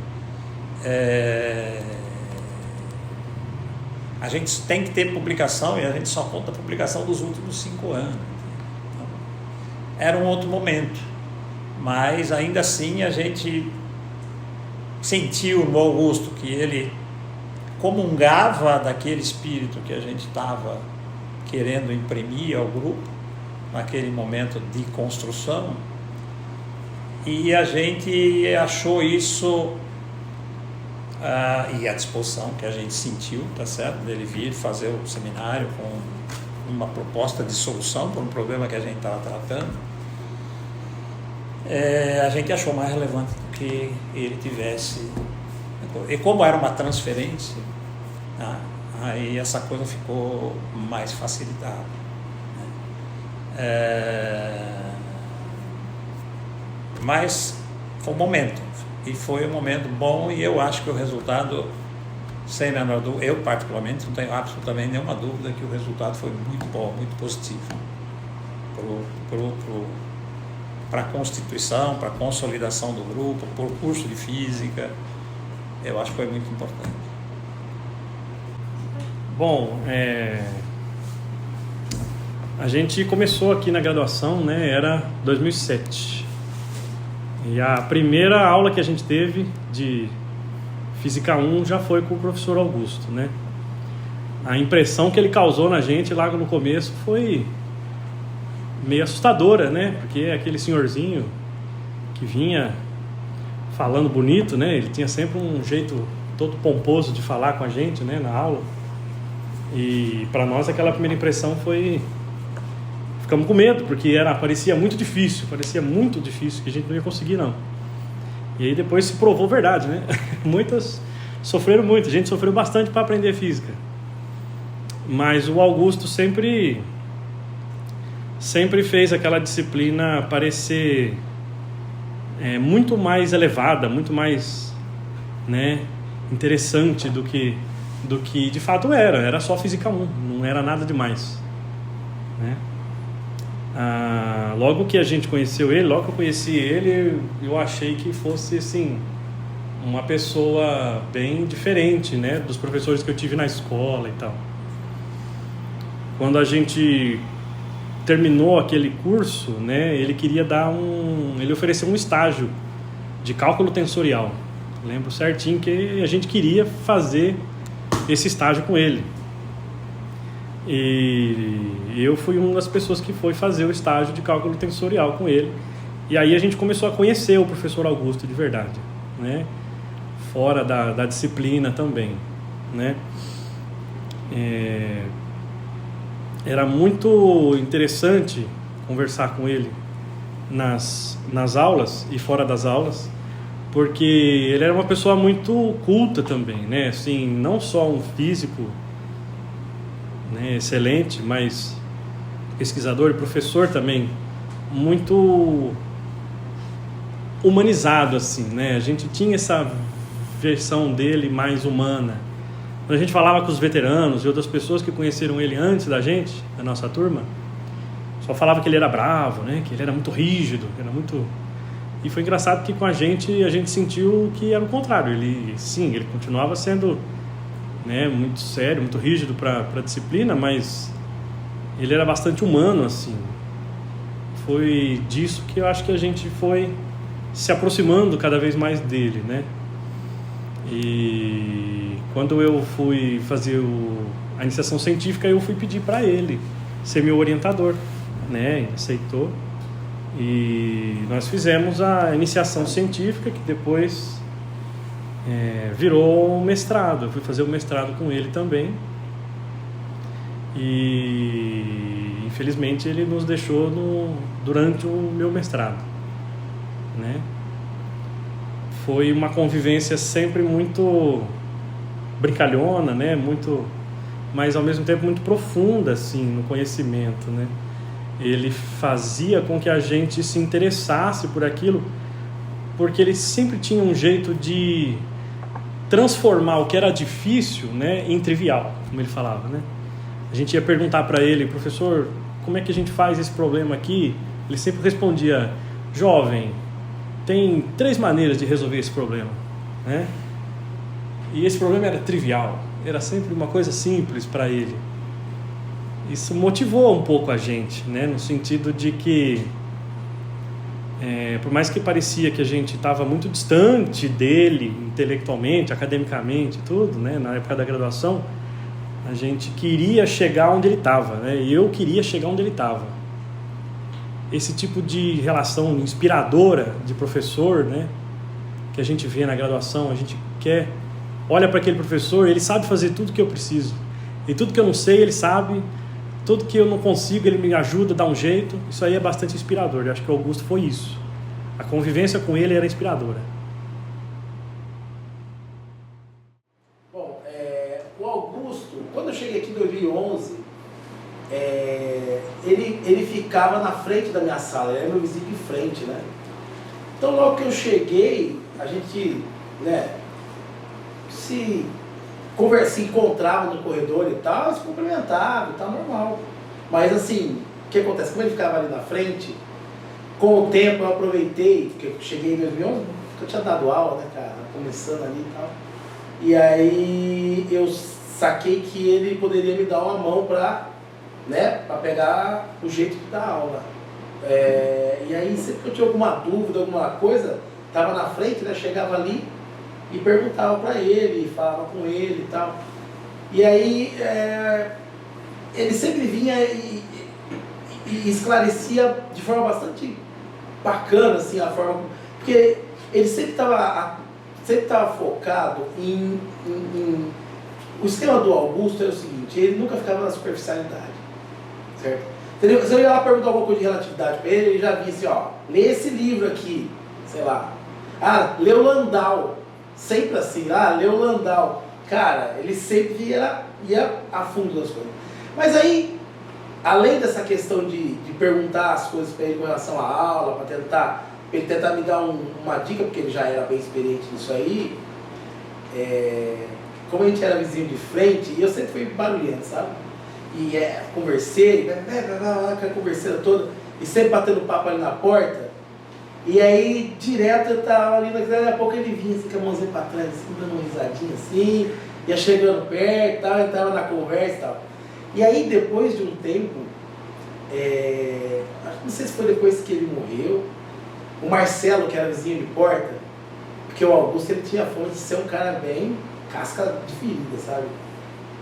E: A gente tem que ter publicação e a gente só conta a publicação dos últimos 5 anos. Então, era um outro momento, mas ainda assim a gente sentiu no Augusto que ele comungava daquele espírito que a gente estava querendo imprimir ao grupo naquele momento de construção, e a gente achou isso e a disposição que a gente sentiu, tá certo, dele vir fazer o seminário com uma proposta de solução para um problema que a gente estava tratando, a gente achou mais relevante do que ele tivesse, e como era uma transferência, tá? Aí essa coisa ficou mais facilitada, né? Mas foi um momento, e foi um momento bom, e eu acho que o resultado, sem a menor dúvida, eu particularmente não tenho absolutamente nenhuma dúvida que o resultado foi muito bom, muito positivo para a constituição, para a consolidação do grupo, para o curso de física. Eu acho que foi muito importante.
F: Bom, a gente começou aqui na graduação, né, era 2007. E a primeira aula que a gente teve de Física 1 já foi com o professor Augusto, né? A impressão que ele causou na gente lá no começo foi meio assustadora, né? Porque é aquele senhorzinho que vinha falando bonito, né? Ele tinha sempre um jeito todo pomposo de falar com a gente, né, na aula. E para nós aquela primeira impressão foi... Ficamos com medo, porque parecia muito difícil, que a gente não ia conseguir, não. E aí depois se provou verdade, né? Muitas sofreram muito, a gente sofreu bastante para aprender física. Mas o Augusto sempre fez aquela disciplina parecer muito mais elevada, muito mais, né, interessante do que de fato era só Física 1, não era nada demais, né? Logo que a gente conheceu ele, logo que eu conheci ele, eu achei que fosse assim, uma pessoa bem diferente, né, dos professores que eu tive na escola e tal. Quando a gente terminou aquele curso, né, ele ofereceu um estágio de cálculo tensorial. Lembro certinho que a gente queria fazer esse estágio com ele. E eu fui uma das pessoas que foi fazer o estágio de cálculo tensorial com ele. E aí a gente começou a conhecer o professor Augusto de verdade, né? Fora da disciplina também, né? Era muito interessante conversar com ele nas aulas e fora das aulas, porque ele era uma pessoa muito culta também, né? Assim, não só um físico, né, excelente, mas pesquisador e professor também, muito humanizado, assim, né? A gente tinha essa versão dele mais humana. Quando a gente falava com os veteranos e outras pessoas que conheceram ele antes da gente, da nossa turma, só falava que ele era bravo, né? Que ele era muito rígido, era muito... E foi engraçado que com a gente sentiu que era o contrário. Ele continuava sendo, né, muito sério, muito rígido para a disciplina, mas ele era bastante humano, assim. Foi disso que eu acho que a gente foi se aproximando cada vez mais dele, né? E quando eu fui fazer a iniciação científica, eu fui pedir para ele ser meu orientador, né? Ele aceitou. E nós fizemos a iniciação científica, que depois virou um mestrado. Eu fui fazer o mestrado com ele também. E infelizmente ele nos deixou durante o meu mestrado, né? Foi uma convivência sempre muito brincalhona, né? Mas ao mesmo tempo muito profunda, assim, no conhecimento, né? Ele fazia com que a gente se interessasse por aquilo, porque ele sempre tinha um jeito de transformar o que era difícil, né, em trivial, como ele falava, né? A gente ia perguntar para ele: professor, como é que a gente faz esse problema aqui? Ele sempre respondia: jovem, tem 3 maneiras de resolver esse problema, né? E esse problema era trivial, era sempre uma coisa simples para ele. Isso motivou um pouco a gente, né? No sentido de que, por mais que parecia que a gente estava muito distante dele, intelectualmente, academicamente, tudo, né? Na época da graduação, a gente queria chegar onde ele estava, né? E eu queria chegar onde ele estava. Esse tipo de relação inspiradora de professor, né? Que a gente vê na graduação, a gente olha para aquele professor, ele sabe fazer tudo que eu preciso. E tudo que eu não sei, ele sabe. Tudo que eu não consigo, ele me ajuda, dá um jeito. Isso aí é bastante inspirador. Eu acho que o Augusto foi isso. A convivência com ele era inspiradora.
G: Bom, o Augusto, quando eu cheguei aqui em 2011, ele ficava na frente da minha sala. Ele era meu vizinho de frente, né? Então, logo que eu cheguei, a gente, né, se encontrava no corredor e tal, se cumprimentava e tal, normal. Mas assim, o que acontece? Como ele ficava ali na frente, com o tempo eu aproveitei, porque eu cheguei em 2011, eu tinha dado aula, né, cara, começando ali e tal. E aí eu saquei que ele poderia me dar uma mão pra pegar o jeito de dar aula. E aí sempre que eu tinha alguma dúvida, alguma coisa, tava na frente, né, chegava ali e perguntava para ele, falava com ele e tal. E aí ele sempre vinha e esclarecia de forma bastante bacana, assim, a forma... Porque ele sempre estava focado em... O esquema do Augusto é o seguinte: ele nunca ficava na superficialidade, certo? Se eu ia lá perguntar alguma coisa de relatividade para ele, ele já vinha assim, ó, lê esse livro aqui, sei lá. Lê o Landau. Sempre assim, lê o Landau. Cara, ele sempre ia a fundo das coisas. Mas aí, além dessa questão de perguntar as coisas para ele com relação à aula, para ele tentar me dar uma dica, porque ele já era bem experiente nisso aí, como a gente era vizinho de frente, eu sempre fui barulhento, sabe? E conversei, aquela converseira toda, e sempre batendo papo ali na porta. E aí, direto eu tava ali, daqui a pouco ele vinha assim, com a mãozinha pra trás, assim, dando uma risadinha assim, ia chegando perto e tal, entrava na conversa e tal. E aí, depois de um tempo, não sei se foi depois que ele morreu, o Marcelo, que era vizinho de porta, porque o Augusto ele tinha a fama de ser um cara bem casca de ferida, sabe?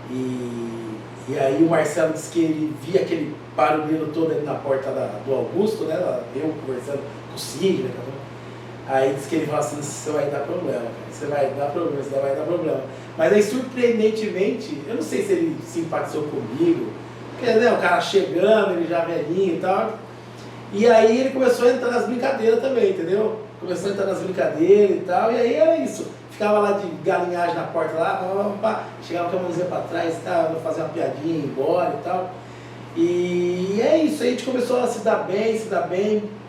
G: E aí o Marcelo disse que ele via aquele barulho todo ali na porta do Augusto, né? Eu conversando com o Cid, né? Aí diz que ele fala assim, você vai dar problema, cara. Você vai dar problema, você vai dar problema. Mas aí, surpreendentemente, eu não sei se ele simpatizou comigo, porque, né, o cara chegando, ele já velhinho e tal. E aí ele começou a entrar nas brincadeiras também, entendeu? Começou a entrar nas brincadeiras e tal, e aí era isso. Ficava lá de galinhagem na porta lá, chegava com a mãozinha pra trás, tá, fazer uma piadinha, ir embora e tal. E é isso, aí a gente começou a se dar bem,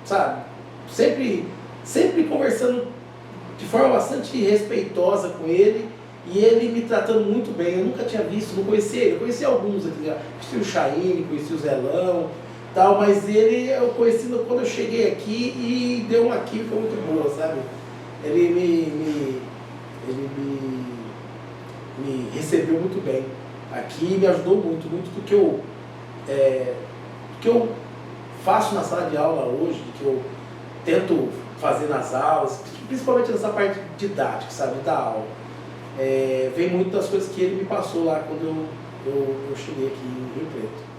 G: sabe? Sempre conversando de forma bastante respeitosa com ele, e ele me tratando muito bem. Eu nunca tinha visto, não conhecia ele, eu conheci alguns aqui, conheci o Chaine, conheci o Zelão, tal, mas ele eu conheci quando eu cheguei aqui e deu uma química muito boa, sabe? Ele me recebeu muito bem aqui, me ajudou muito do que eu faço na sala de aula hoje, do que eu tento fazer nas aulas, principalmente nessa parte didática, sabe, da aula. Vem muito das coisas que ele me passou lá quando eu cheguei aqui em Rio Preto.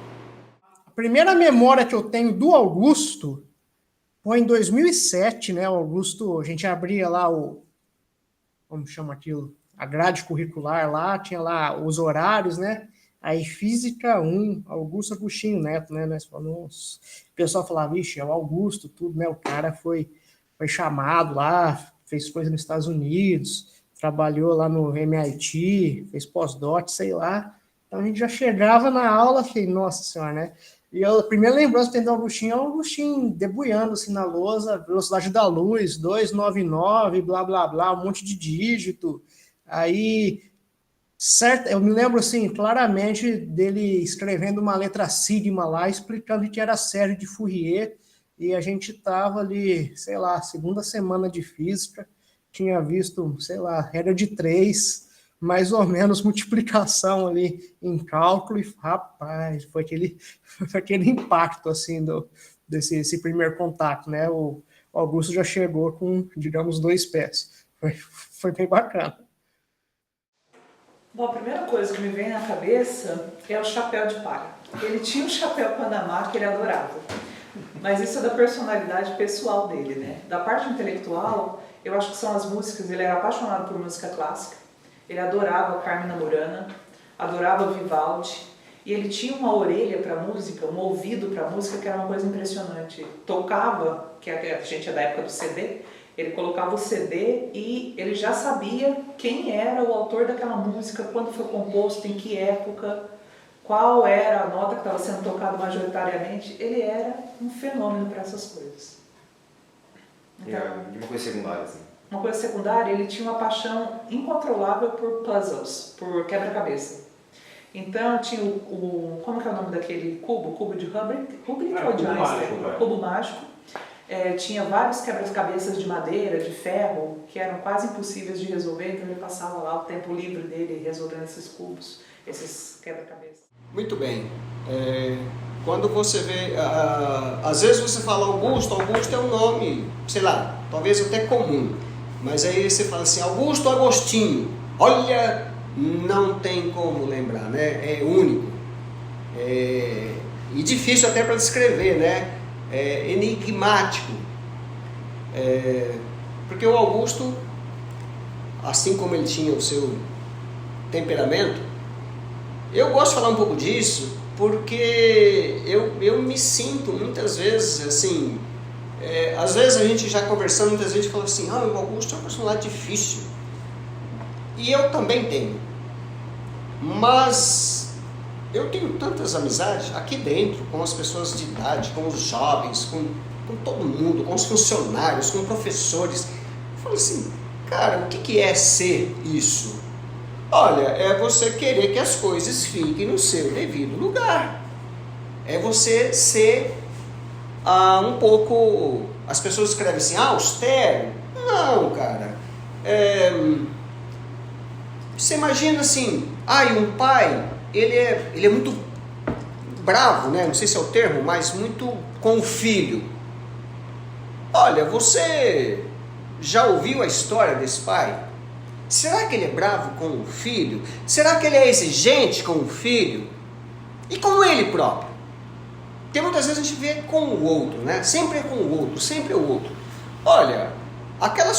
A: A primeira memória que eu tenho do Augusto foi em 2007, né? O Augusto, a gente abria lá como chama aquilo? A grade curricular lá, tinha lá os horários, né? Aí Física 1, Augusto Agostinho Neto, né? Nós falamos, o pessoal falava, vixe, é o Augusto, tudo, né? O cara foi chamado lá, fez coisa nos Estados Unidos, trabalhou lá no MIT, fez pós-doc, sei lá. Então a gente já chegava na aula, falei, nossa senhora, né? E a primeira lembrança que tem do Augustinho é o Augustinho debulhando assim na lousa, velocidade da luz, 299, blá, blá, blá, um monte de dígito. Aí, certo, eu me lembro assim, claramente dele escrevendo uma letra sigma lá, explicando que era a série de Fourier, e a gente estava ali, sei lá, segunda semana de física, tinha visto, sei lá, regra de 3, mais ou menos multiplicação ali em cálculo, e rapaz, foi aquele impacto assim desse primeiro contato, né? O Augusto já chegou com, digamos, 2 pés. Foi bem bacana.
B: Bom, a primeira coisa que me vem na cabeça é o chapéu de palha. Ele tinha um chapéu Panamá que ele adorava, mas isso é da personalidade pessoal dele, né? Da parte intelectual, eu acho que são as músicas. Ele era apaixonado por música clássica, ele adorava Carmina Burana, adorava Vivaldi, e ele tinha uma orelha para música, um ouvido para música que era uma coisa impressionante. Tocava, que a gente é da época do CD, ele colocava o CD e ele já sabia quem era o autor daquela música, quando foi composto, em que época, qual era a nota que estava sendo tocada majoritariamente. Ele era um fenômeno para essas coisas.
C: Então, e uma coisa secundária, assim?
B: Uma coisa secundária, ele tinha uma paixão incontrolável por puzzles, por quebra-cabeça. Então tinha como que é o nome daquele cubo? Cubo de Rubik ou de Einstein? Cubo mágico. Tinha vários quebra-cabeças de madeira, de ferro, que eram quase impossíveis de resolver, então ele passava lá o tempo livre dele resolvendo esses cubos, esses quebra-cabeças.
D: Muito bem. Quando você vê, às vezes você fala Augusto é um nome, sei lá, talvez até comum, mas aí você fala assim, Augusto Agostinho, olha, não tem como lembrar, né? É único, e difícil até para descrever, né? Enigmático, porque o Augusto, assim como ele tinha o seu temperamento, eu gosto de falar um pouco disso, porque eu me sinto muitas vezes assim, às vezes a gente já conversando, muitas vezes fala assim, o Augusto é uma personagem difícil, e eu também tenho, mas eu tenho tantas amizades aqui dentro, com as pessoas de idade, com os jovens, com todo mundo, com os funcionários, com professores. Eu falo assim, cara, o que é ser isso? Olha, é você querer que as coisas fiquem no seu devido lugar. É você ser um pouco... As pessoas escrevem assim, austero. Não, cara. Você imagina assim, um pai... Ele é muito bravo, né? Não sei se é o termo, mas muito com o filho. Olha, você já ouviu a história desse pai? Será que ele é bravo com o filho? Será que ele é exigente com o filho? E com ele próprio? Porque muitas vezes a gente vê com o outro, né? Sempre é com o outro, sempre é o outro. Olha,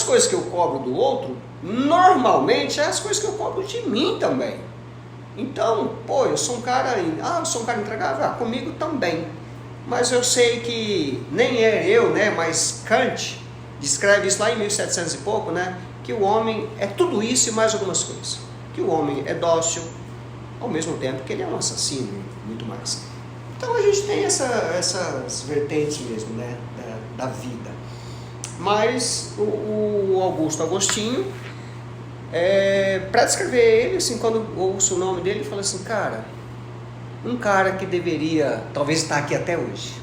D: coisas que eu cobro do outro, normalmente é as coisas que eu cobro de mim também. Então, pô, eu sou um cara intragável, comigo também. Mas eu sei que nem é eu, né, mas Kant descreve isso lá em 1700 e pouco, né, que o homem é tudo isso e mais algumas coisas. Que o homem é dócil, ao mesmo tempo que ele é um assassino, muito mais. Então a gente tem essas vertentes mesmo, né, da vida. Mas o Augusto Agostinho, para descrever ele, assim, quando eu ouço o nome dele, eu falo assim, cara, um cara que deveria talvez estar aqui até hoje.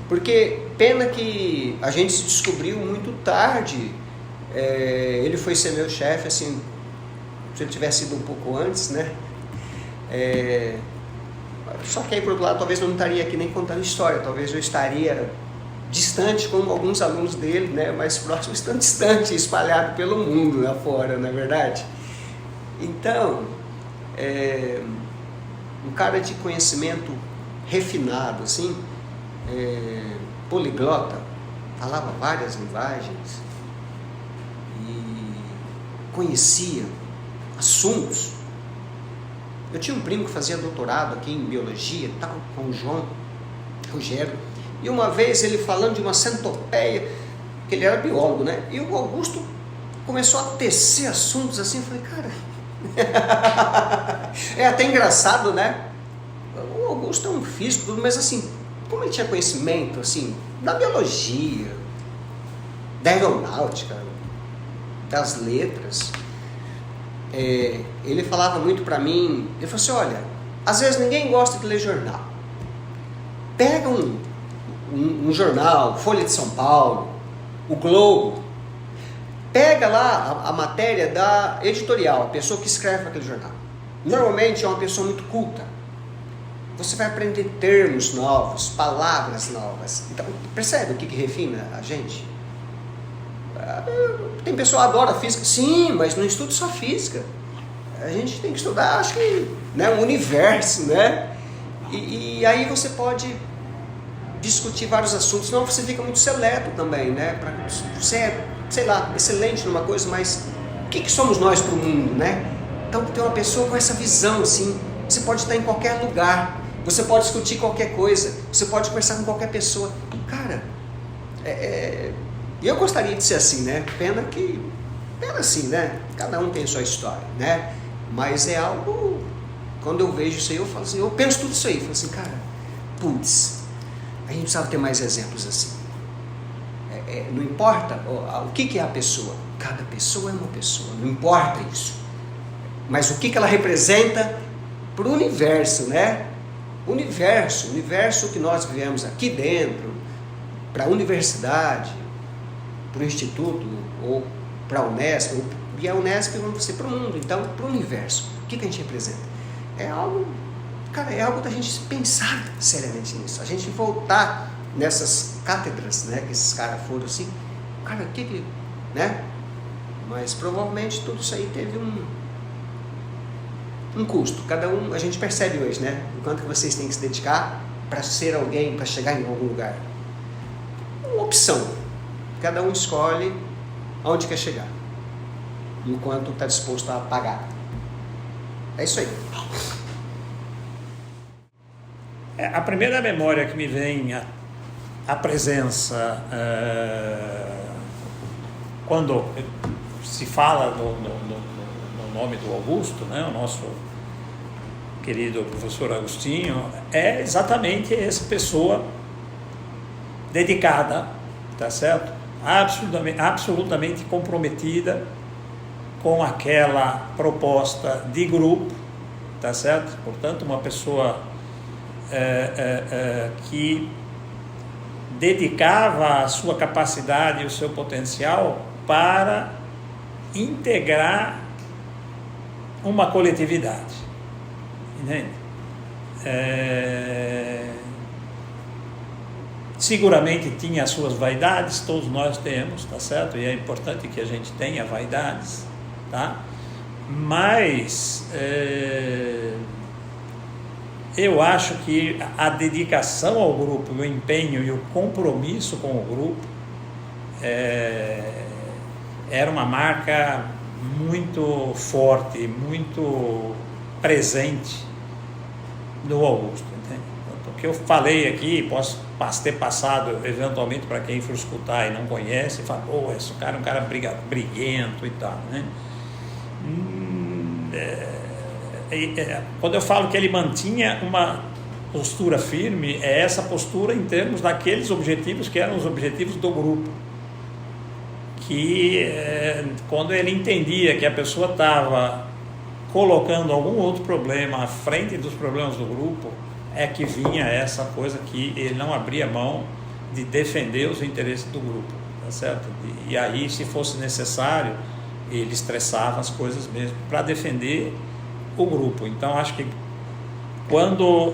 D: Porque pena que a gente se descobriu muito tarde. Ele foi ser meu chefe, assim, se ele tivesse ido um pouco antes, né? Só que aí, por outro lado, talvez eu não estaria aqui nem contando história, talvez eu estaria distante, como alguns alunos dele, né? Mais próximos, estão distante, espalhado pelo mundo lá fora, não é verdade? Então, um cara de conhecimento refinado, assim, poliglota, falava várias linguagens e conhecia assuntos. Eu tinha um primo que fazia doutorado aqui em biologia e tal, com o João Rogério, e uma vez ele falando de uma centopeia, que ele era biólogo, né? E o Augusto começou a tecer assuntos assim, eu falei, cara, é até engraçado, né? O Augusto é um físico, mas assim, como ele tinha conhecimento, assim, da biologia, da aeronáutica, das letras, ele falava muito para mim, ele falou assim, olha, às vezes ninguém gosta de ler jornal. Pega um jornal, Folha de São Paulo, o Globo, pega lá a matéria da editorial, a pessoa que escreve aquele jornal. Normalmente é uma pessoa muito culta. Você vai aprender termos novos, palavras novas. Então, percebe o que refina a gente? Tem pessoa que adora física, sim, mas não estuda só física. A gente tem que estudar, acho que, né, o universo, né? E aí você pode discutir vários assuntos, senão você fica muito seleto também, né? Você é, sei lá, excelente numa coisa, mas o que somos nós para o mundo, né? Então tem uma pessoa com essa visão, assim, você pode estar em qualquer lugar, você pode discutir qualquer coisa, você pode conversar com qualquer pessoa. Cara, eu gostaria de ser assim, né? Pena assim, né? Cada um tem a sua história, né? Mas é algo, quando eu vejo isso aí, eu falo assim, eu penso tudo isso aí, eu falo assim, cara, putz, a gente precisava ter mais exemplos assim. Não importa o que é a pessoa, cada pessoa é uma pessoa, não importa isso. Mas o que ela representa para o universo, né? O universo que nós vivemos aqui dentro, para a universidade, para o instituto, ou para a Unesp, e a Unesp vamos ser para o mundo, então para o universo. O que a gente representa? É algo da gente pensar seriamente nisso, a gente voltar nessas cátedras, né, que esses caras foram assim, cara, né? Mas provavelmente tudo isso aí teve um custo. Cada um, a gente percebe hoje, né, o quanto que vocês têm que se dedicar para ser alguém, para chegar em algum lugar. Uma opção. Cada um escolhe aonde quer chegar e o quanto está disposto a pagar. É isso aí.
E: A primeira memória que me vem a presença quando se fala no nome do Augusto, né, o nosso querido professor Agostinho, é exatamente essa pessoa dedicada, tá certo? Absolutamente comprometida com aquela proposta de grupo, tá certo? Portanto, uma pessoa que dedicava a sua capacidade e o seu potencial para integrar uma coletividade, entende? Seguramente tinha as suas vaidades, todos nós temos, tá certo? E é importante que a gente tenha vaidades, tá? Mas eu acho que a dedicação ao grupo, o empenho e o compromisso com o grupo era uma marca muito forte, muito presente do Augusto, entende? O que eu falei aqui, posso ter passado eventualmente para quem for escutar e não conhece, e fala, pô, esse cara é um cara briguento e tal, né? Quando eu falo que ele mantinha uma postura firme, é essa postura em termos daqueles objetivos que eram os objetivos do grupo. Que quando ele entendia que a pessoa estava colocando algum outro problema à frente dos problemas do grupo, é que vinha essa coisa que ele não abria mão de defender os interesses do grupo, tá certo? E aí, se fosse necessário, ele estressava as coisas mesmo para defender o grupo. Então, acho que quando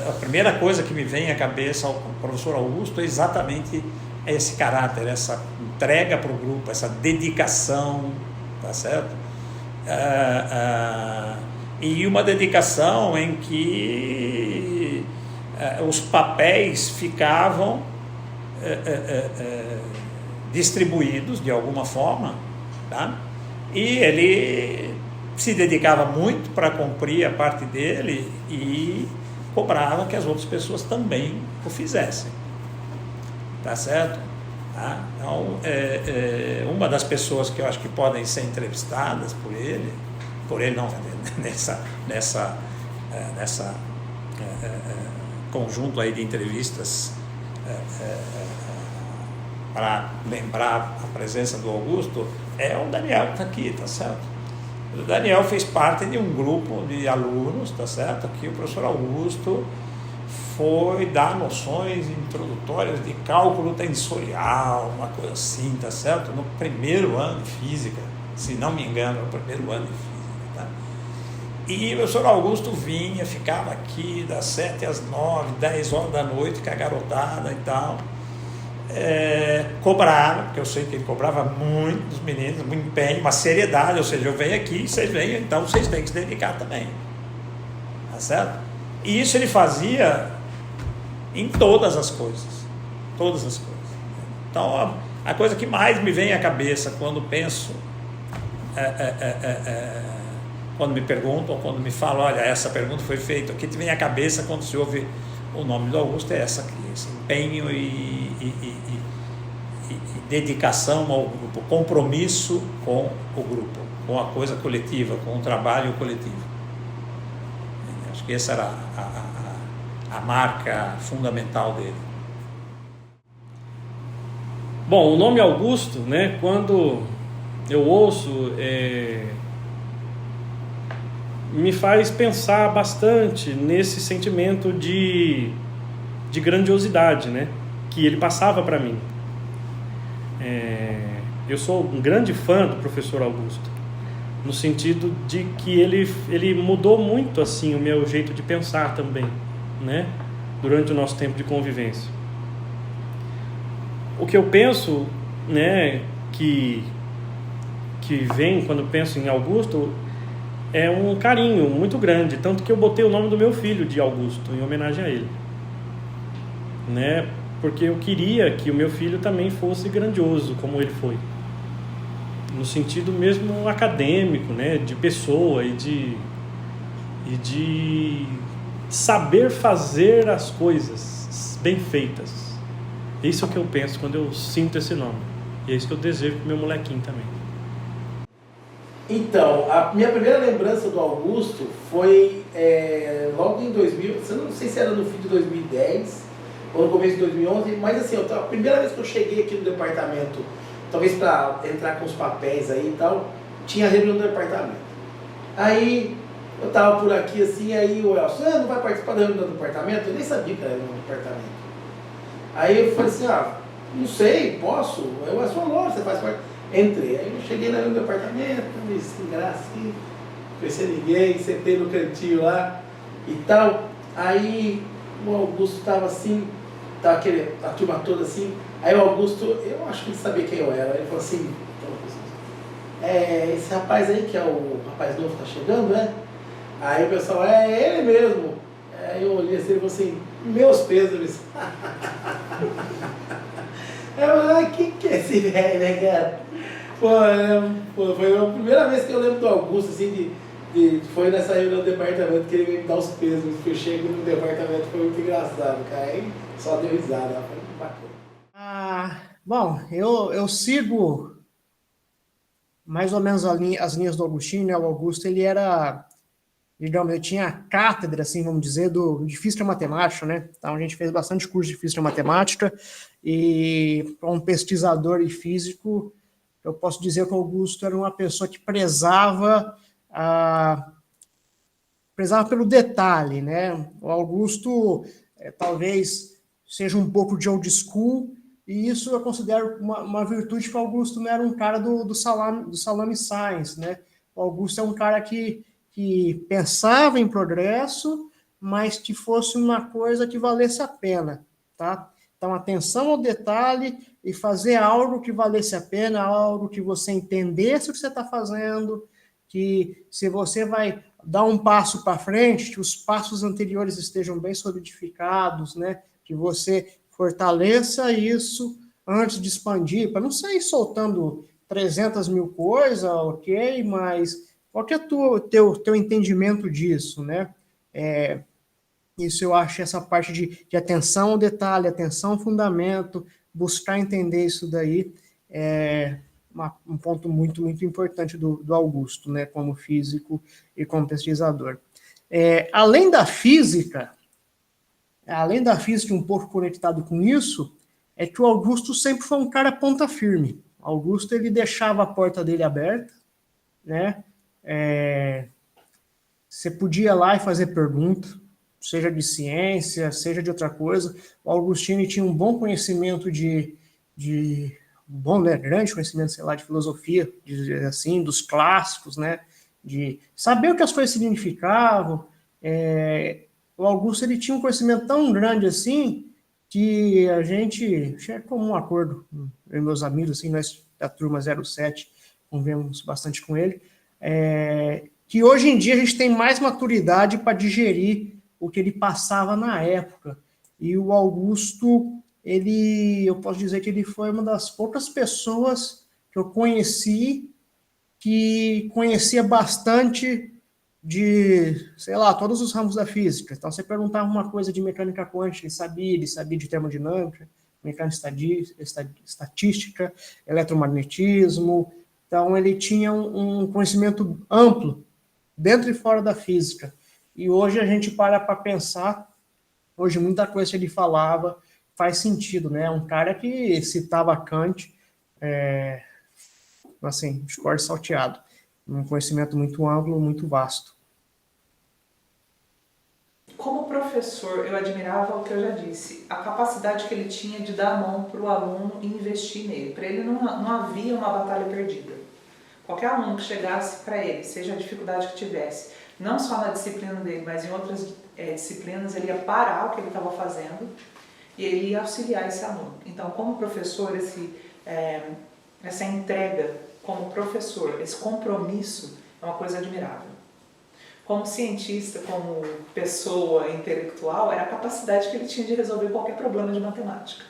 E: a primeira coisa que me vem à cabeça ao professor Augusto é exatamente esse caráter, essa entrega para o grupo, essa dedicação, tá certo? E uma dedicação em que os papéis ficavam distribuídos de alguma forma, tá? E ele se dedicava muito para cumprir a parte dele e cobrava que as outras pessoas também o fizessem, tá certo? Tá? Então, uma das pessoas que eu acho que podem ser entrevistadas por ele não, nessa conjunto aí de entrevistas para lembrar a presença do Augusto, é o Daniel que está aqui, tá certo? O Daniel fez parte de um grupo de alunos, tá certo? Que o professor Augusto foi dar noções introdutórias de cálculo tensorial, uma coisa assim, tá certo? No primeiro ano de física, se não me engano, no primeiro ano de física, tá? E o professor Augusto vinha, ficava aqui das 7 às 9, 10 horas da noite com a garotada e tal. Cobrava, porque eu sei que ele cobrava muito dos meninos, um empenho, uma seriedade, ou seja, eu venho aqui, vocês vêm, então vocês têm que se dedicar também, tá certo? E isso ele fazia em todas as coisas. Então, a coisa que mais me vem à cabeça quando penso, quando me perguntam, quando me falam, olha, essa pergunta foi feita, o que te vem à cabeça quando se ouve o nome do Augusto é essa aqui, esse empenho e dedicação ao grupo, compromisso com o grupo, com a coisa coletiva, com o trabalho coletivo. Acho que essa era a marca fundamental dele.
F: Bom, o nome Augusto, né, quando eu ouço, me faz pensar bastante nesse sentimento de grandiosidade, né, que ele passava para mim. Eu sou um grande fã do professor Augusto, no sentido de que ele mudou muito assim o meu jeito de pensar também, né, durante o nosso tempo de convivência. O que eu penso, né, que vem quando penso em Augusto é um carinho muito grande, tanto que eu botei o nome do meu filho de Augusto em homenagem a ele, né, porque eu queria que o meu filho também fosse grandioso como ele foi, no sentido mesmo acadêmico, né, de pessoa e de saber fazer as coisas bem feitas. Isso é o que eu penso quando eu sinto esse nome, e é isso que eu desejo pro meu molequinho também.
G: Então, a minha primeira lembrança do Augusto foi logo em 2000, eu não sei se era no fim de 2010 ou no começo de 2011, mas assim, a primeira vez que eu cheguei aqui no departamento, talvez para entrar com os papéis aí e tal, tinha a reunião do departamento. Aí eu tava por aqui assim, aí o Elcio, não vai participar da reunião do departamento? Eu nem sabia que era reunião do departamento. Aí eu falei assim, não sei, posso? Eu falei, você faz parte. Entrei, aí eu cheguei na reunião do departamento, me sem graça, assim, conheci ninguém, sentei no cantinho lá e tal. Aí o Augusto estava assim, tava a turma toda assim. Aí o Augusto, eu acho que ele sabia quem eu era. Ele falou assim, esse rapaz aí que é o rapaz novo que tá chegando, né? Aí o pessoal, ele mesmo. Aí eu olhei assim e falei assim, meus pêsames. Eu falei, que é esse velho, né, cara? Foi a primeira vez que eu lembro do Augusto, assim, foi nessa reunião do departamento que ele veio me dar os pesos. Que eu chego no departamento, foi muito engraçado, cara. Aí só deu risada, foi muito bacana.
A: Bom, eu sigo mais ou menos as linhas do Agostinho, né? O Augusto, ele era, digamos, ele tinha cátedra, assim, vamos dizer, de física matemática, né? Então a gente fez bastante curso de física matemática e como pesquisador e físico, eu posso dizer que o Augusto era uma pessoa que prezava pelo detalhe, né? O Augusto talvez seja um pouco de old school, e isso eu considero uma virtude, que o Augusto não era um cara do salame science, né? O Augusto é um cara que pensava em progresso, mas que fosse uma coisa que valesse a pena, tá? Então, atenção ao detalhe e fazer algo que valesse a pena, algo que você entendesse o que você está fazendo, que se você vai dar um passo para frente, que os passos anteriores estejam bem solidificados, né? Que você fortaleça isso antes de expandir, para não sair soltando 300 mil coisas, ok, mas qual que é o teu entendimento disso, né? Isso eu acho, essa parte de atenção ao detalhe, atenção ao fundamento, buscar entender isso daí, um ponto muito, muito importante do Augusto, né, como físico e como pesquisador. Além da física, um pouco conectado com isso, é que o Augusto sempre foi um cara ponta firme. O Augusto, ele deixava a porta dele aberta, né? Você podia ir lá e fazer pergunta, seja de ciência, seja de outra coisa. O Augustinho tinha um bom conhecimento grande conhecimento, sei lá, de filosofia, assim, dos clássicos, né? De saber o que as coisas significavam. O Augusto, ele tinha um conhecimento tão grande assim, que a gente tinha como um acordo, eu e meus amigos, assim, nós da turma 07, convivemos bastante com ele, que hoje em dia a gente tem mais maturidade para digerir o que ele passava na época. E o Augusto, eu posso dizer que ele foi uma das poucas pessoas que eu conheci que conhecia bastante de, sei lá, todos os ramos da física. Então, você perguntava uma coisa de mecânica quântica, ele sabia de termodinâmica, mecânica estatística, eletromagnetismo. Então, ele tinha um conhecimento amplo, dentro e fora da física. E hoje a gente para pensar, hoje muita coisa que ele falava faz sentido, né? Um cara que citava Kant, assim, de cor salteado. Um conhecimento muito amplo, muito vasto.
B: Como professor, eu admirava o que eu já disse, a capacidade que ele tinha de dar a mão para o aluno e investir nele. Para ele não havia uma batalha perdida. Qualquer aluno que chegasse para ele, seja a dificuldade que tivesse, não só na disciplina dele, mas em outras disciplinas, ele ia parar o que ele estava fazendo e ele ia auxiliar esse aluno. Então, como professor, essa entrega como professor, esse compromisso é uma coisa admirável. Como cientista, como pessoa intelectual, era a capacidade que ele tinha de resolver qualquer problema de matemática.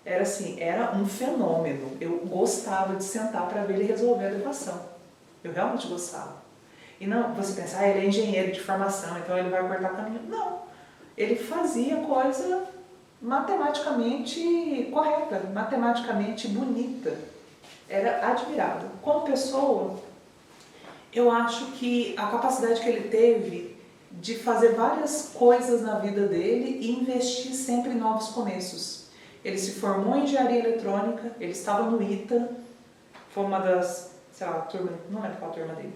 B: Era assim, era um fenômeno. Eu gostava de sentar para ver ele resolver a equação. Eu realmente gostava. E não, você pensa, ele é engenheiro de formação, então ele vai cortar caminho. Não, ele fazia coisa matematicamente correta, matematicamente bonita. Era admirável. Como pessoa, eu acho que a capacidade que ele teve de fazer várias coisas na vida dele e investir sempre em novos começos. Ele se formou em engenharia eletrônica, ele estava no ITA, foi uma das, sei lá, turma, não lembro qual a turma dele.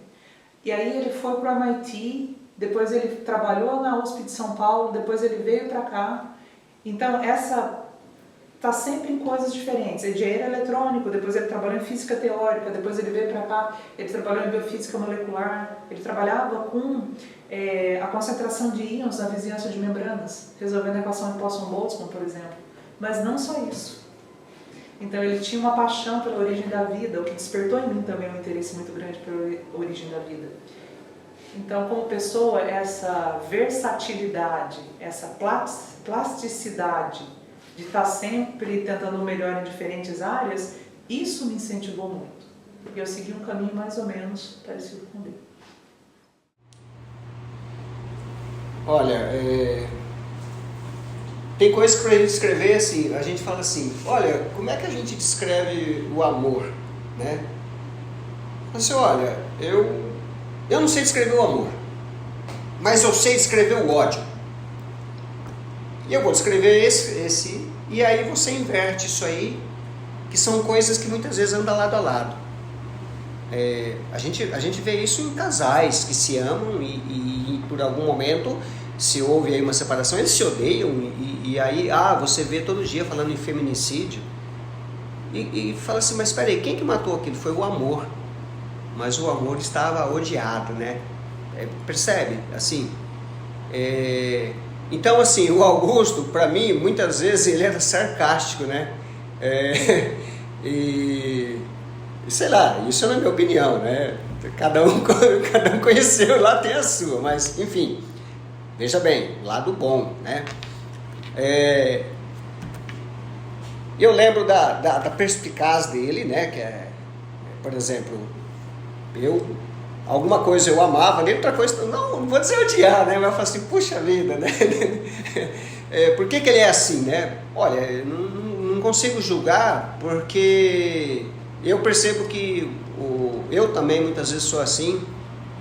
B: E aí ele foi para o MIT, depois ele trabalhou na USP de São Paulo, depois ele veio para cá. Então, está sempre em coisas diferentes. Ele é engenheiro eletrônico, depois ele trabalhou em física teórica, depois ele veio para cá, ele trabalhou em biofísica molecular, ele trabalhava com a concentração de íons na vizinhança de membranas, resolvendo a equação de Poisson-Boltzmann, por exemplo. Mas não só isso. Então ele tinha uma paixão pela origem da vida, o que despertou em mim também um interesse muito grande pela origem da vida. Então, como pessoa, essa versatilidade, essa plasticidade de estar sempre tentando o melhor em diferentes áreas, isso me incentivou muito. E eu segui um caminho mais ou menos parecido com o dele.
D: Olha, tem coisas que pra gente descrever assim, a gente fala assim, olha, como é que a gente descreve o amor, né? Assim, olha, eu não sei descrever o amor, mas eu sei descrever o ódio. E eu vou descrever esse e aí você inverte isso aí, que são coisas que muitas vezes andam lado a lado. A gente vê isso em casais que se amam e por algum momento se houve aí uma separação, eles se odeiam e aí você vê todo dia falando em feminicídio e fala assim, mas espera aí, quem que matou aquilo? Foi o amor, mas o amor estava odiado, né? Percebe? Assim, então assim, o Augusto, para mim, muitas vezes ele era sarcástico, né? E sei lá, isso é na minha opinião, né? Cada um conheceu, lá tem a sua, mas enfim, veja bem, lado bom, né? Eu lembro da perspicaz dele, né? Que por exemplo, alguma coisa eu amava, nem outra coisa, não vou dizer odiar, né? Mas eu falo assim, puxa vida, né? Por que ele é assim, né? Olha, não consigo julgar, porque eu percebo que eu também muitas vezes sou assim.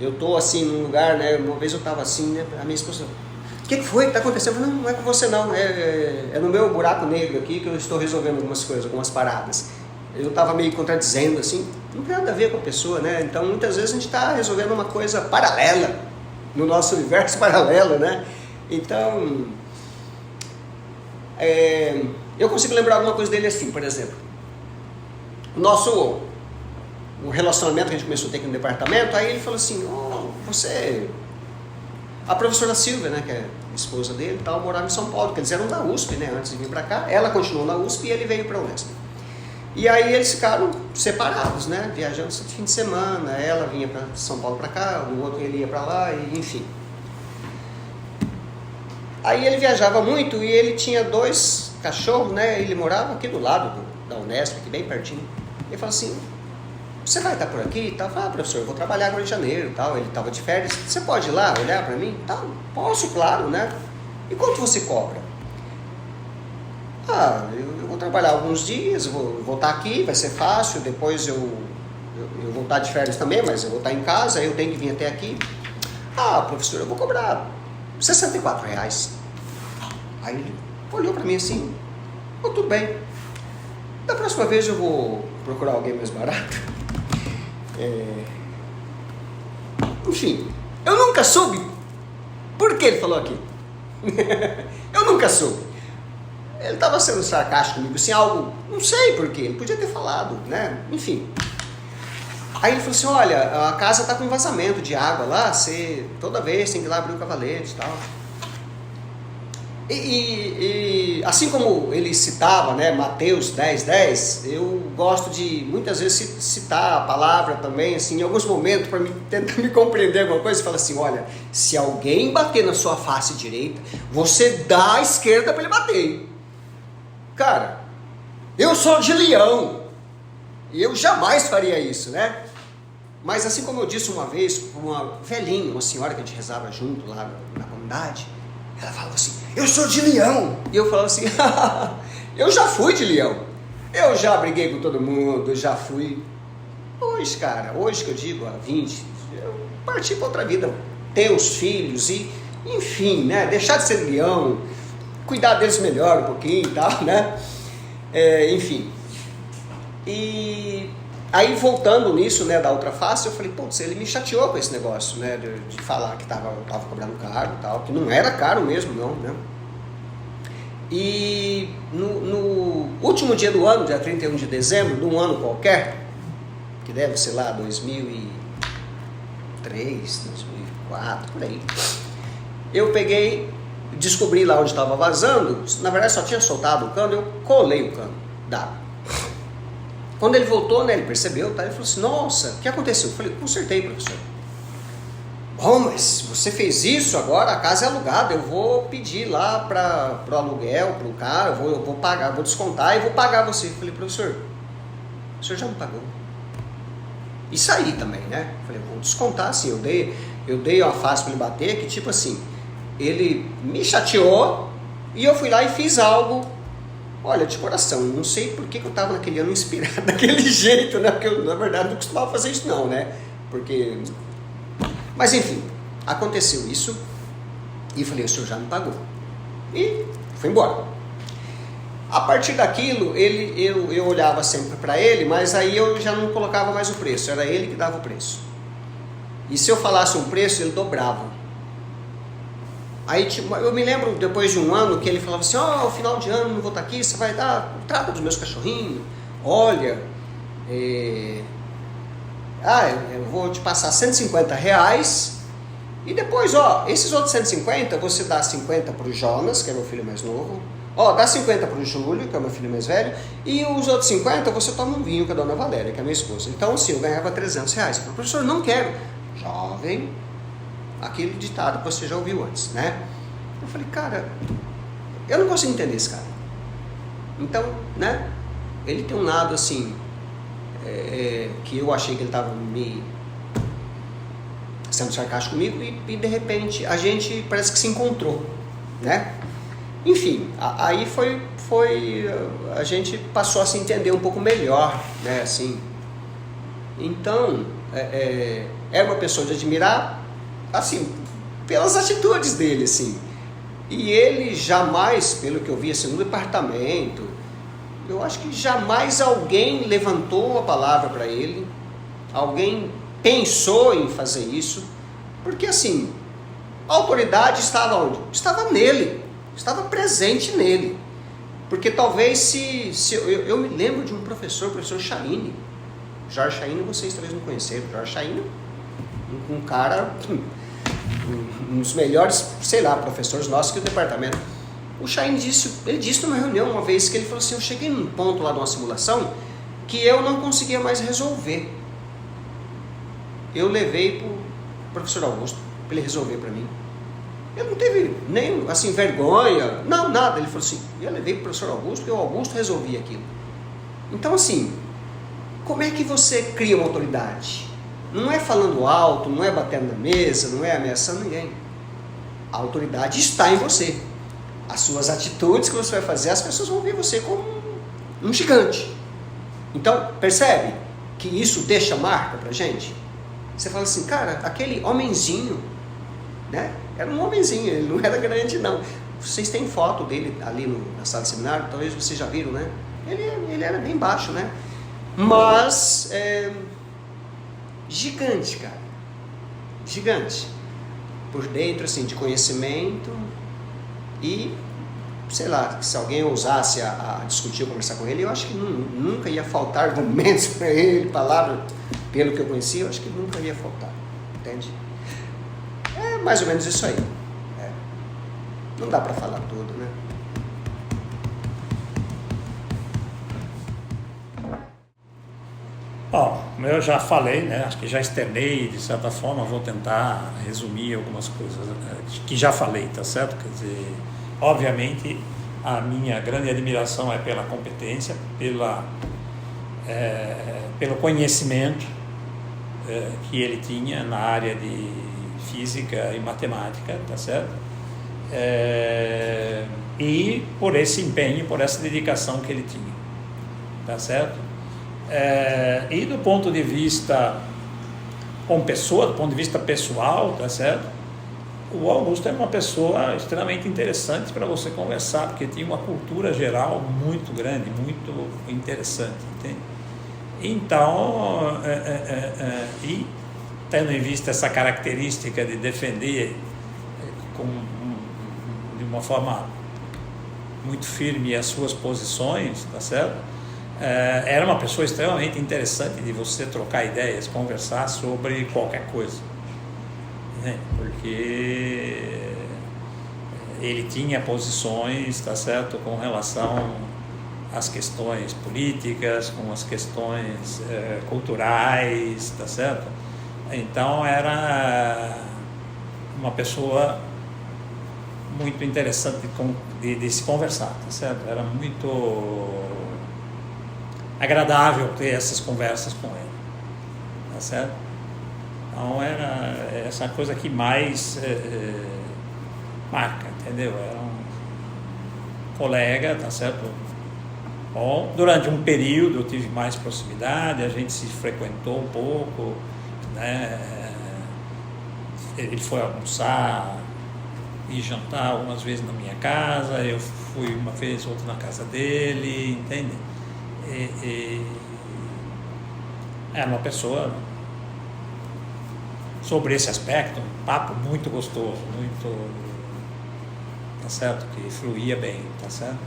D: Eu tô assim num lugar, né? Uma vez eu tava assim, né? A minha esposa, o que foi que tá acontecendo? Eu falei, não é com você não, é no meu buraco negro aqui que eu estou resolvendo algumas coisas, algumas paradas. Eu tava meio contradizendo assim, não tem nada a ver com a pessoa, né? Então muitas vezes a gente tá resolvendo uma coisa paralela, no nosso universo paralelo, né? Então, eu consigo lembrar alguma coisa dele assim, por exemplo. O relacionamento que a gente começou a ter aqui no departamento, aí ele falou assim, você... A professora Silvia, né, que é a esposa dele, tal, morava em São Paulo, porque eles eram da USP, né, antes de vir para cá. Ela continuou na USP e ele veio para a Unesp. E aí eles ficaram separados, né, viajando no fim de semana. Ela vinha para São Paulo para cá, o outro ele ia para lá, e, enfim. Aí ele viajava muito e ele tinha 2 cachorros, né, ele morava aqui do lado da Unesp, aqui bem pertinho. Ele falou assim, você vai estar por aqui e tal? Eu falei, professor, eu vou trabalhar agora em janeiro e tal. Ele estava de férias, você pode ir lá olhar para mim? Tá, posso, claro, né? E quanto você cobra? Eu vou trabalhar alguns dias, vou estar aqui, vai ser fácil, depois eu vou estar de férias também, mas eu vou estar em casa, aí eu tenho que vir até aqui. Professor, eu vou cobrar R$64. Aí ele olhou para mim assim, tudo bem. Da próxima vez eu vou procurar alguém mais barato. Enfim, eu nunca soube por que ele falou aquilo. Eu nunca soube. Ele estava sendo sarcástico comigo, assim, algo, não sei por quê, ele podia ter falado, né? Enfim. Aí ele falou assim, olha, a casa está com vazamento de água lá, você toda vez tem que ir lá abrir o cavalete e tal. E assim como ele citava, né, Mateus 10:10, eu gosto de muitas vezes citar a palavra também, assim, em alguns momentos, para tentar me compreender alguma coisa. Fala assim, olha, se alguém bater na sua face direita, você dá a esquerda para ele bater. Cara, eu sou de Leão e eu jamais faria isso, né? Mas assim como eu disse uma vez para uma velhinha, uma senhora que a gente rezava junto lá na comunidade, ela falava assim, eu sou de Leão. E eu falava assim, eu já fui de Leão. Eu já briguei com todo mundo, já fui. Hoje, cara, hoje que eu digo, há 20, eu parti para outra vida. Ter os filhos e, enfim, né, deixar de ser Leão, cuidar deles melhor um pouquinho e tal, né? Enfim. E aí, voltando nisso, né, da outra face, eu falei, putz, ele me chateou com esse negócio, né, de falar que eu tava cobrando caro e tal, que não era caro mesmo, não, né? E no último dia do ano, dia 31 de dezembro, de um ano qualquer, que deve ser lá 2003, 2004, por aí, eu peguei, descobri lá onde estava vazando, na verdade só tinha soltado o cano, eu colei o cano d'água. Quando ele voltou, né, ele percebeu, tá? Ele falou assim, nossa, o que aconteceu? Eu falei, consertei, professor. Bom, mas você fez isso, agora a casa é alugada, eu vou pedir lá para o aluguel, para o cara, eu vou pagar, vou descontar e vou pagar você. Eu falei, professor, o senhor já me pagou. E saí também, né? Falei, vou descontar assim, eu dei uma fase para ele bater que tipo assim, ele me chateou e eu fui lá e fiz algo, olha, de coração, não sei por que eu estava naquele ano inspirado daquele jeito, né? Porque eu, na verdade, não costumava fazer isso não, né? Porque... Mas enfim, aconteceu isso e eu falei, o senhor já me pagou. E fui embora. A partir daquilo, eu olhava sempre para ele, mas aí eu já não colocava mais o preço, era ele que dava o preço. E se eu falasse um preço, ele dobrava. Aí tipo, eu me lembro depois de um ano que ele falava assim, ó, final de ano não vou estar aqui, você vai dar, trata dos meus cachorrinhos, olha, eu vou te passar R$150 e depois, ó, esses outros 150 você dá 50 para o Jonas, que é meu filho mais novo, ó, dá 50 para o Júlio, que é meu filho mais velho, e os outros 50 você toma um vinho com a dona Valéria, que é minha esposa. Então assim, eu ganhava R$300. Eu falei, professor, não quero. Jovem, aquele ditado que você já ouviu antes, né? Eu falei, cara, eu não consigo entender esse cara. Então, né? Ele tem um lado assim, que eu achei que ele estava me sendo sarcástico comigo e de repente a gente parece que se encontrou, né? Enfim, aí foi a gente passou a se entender um pouco melhor, né? Assim, então, era uma pessoa de admirar, assim, pelas atitudes dele, assim. E ele jamais, pelo que eu vi, assim, no departamento, eu acho que jamais alguém levantou a palavra para ele, alguém pensou em fazer isso, porque assim, a autoridade estava onde? Estava nele, estava presente nele. Porque talvez eu me lembro de um professor, o professor Chaine, Jorge Chaine, vocês talvez não conheceram, Jorge Chaine, um cara, um dos melhores, sei lá, professores nossos que o departamento. O Chaine ele disse numa reunião uma vez que ele falou assim, eu cheguei num ponto lá de uma simulação que eu não conseguia mais resolver. Eu levei para o professor Augusto, para ele resolver para mim. Ele não teve nem, assim, vergonha, não, nada. Ele falou assim, eu levei para o professor Augusto e o Augusto resolvia aquilo. Então, assim, como é que você cria uma autoridade? Não é falando alto, não é batendo na mesa, não é ameaçando ninguém. A autoridade está em você. As suas atitudes que você vai fazer, as pessoas vão ver você como um gigante. Então, percebe que isso deixa marca pra gente? Você fala assim, cara, aquele homenzinho, né? Era um homenzinho, ele não era grande não. Vocês têm foto dele ali na sala de seminário, talvez vocês já viram, né? Ele era bem baixo, né? Mas, gigante, cara. Gigante. Por dentro, assim, de conhecimento e, sei lá, se alguém ousasse a discutir ou conversar com ele, eu acho que nunca ia faltar argumentos para ele, palavras, pelo que eu conhecia, eu acho que nunca ia faltar, entende? É mais ou menos isso aí. Não dá para falar tudo, né?
E: Bom, eu já falei, né? Acho que já externei de certa forma, vou tentar resumir algumas coisas que já falei, tá certo? Quer dizer, obviamente a minha grande admiração é pela competência, pelo conhecimento que ele tinha na área de física e matemática, tá certo? E por esse empenho, por essa dedicação que ele tinha, tá certo? E do ponto de vista como pessoa, do ponto de vista pessoal, tá certo? O Augusto é uma pessoa extremamente interessante para você conversar, porque tinha uma cultura geral muito grande, muito interessante, entende? Então, e tendo em vista essa característica de defender de uma forma muito firme as suas posições, tá certo? Era uma pessoa extremamente interessante de você trocar ideias, conversar sobre qualquer coisa, né? Porque ele tinha posições, tá certo, com relação às questões políticas, com as questões culturais, tá certo? Então era uma pessoa muito interessante de se conversar, tá certo? Era muito agradável ter essas conversas com ele, tá certo? Então era essa coisa que mais marca, entendeu? Era um colega, tá certo? Bom, durante um período eu tive mais proximidade, a gente se frequentou um pouco, né? Ele foi almoçar e jantar algumas vezes na minha casa, eu fui uma vez, outra na casa dele, entende? Era uma pessoa, sobre esse aspecto, um papo muito gostoso, muito, tá certo? Que fluía bem, tá certo?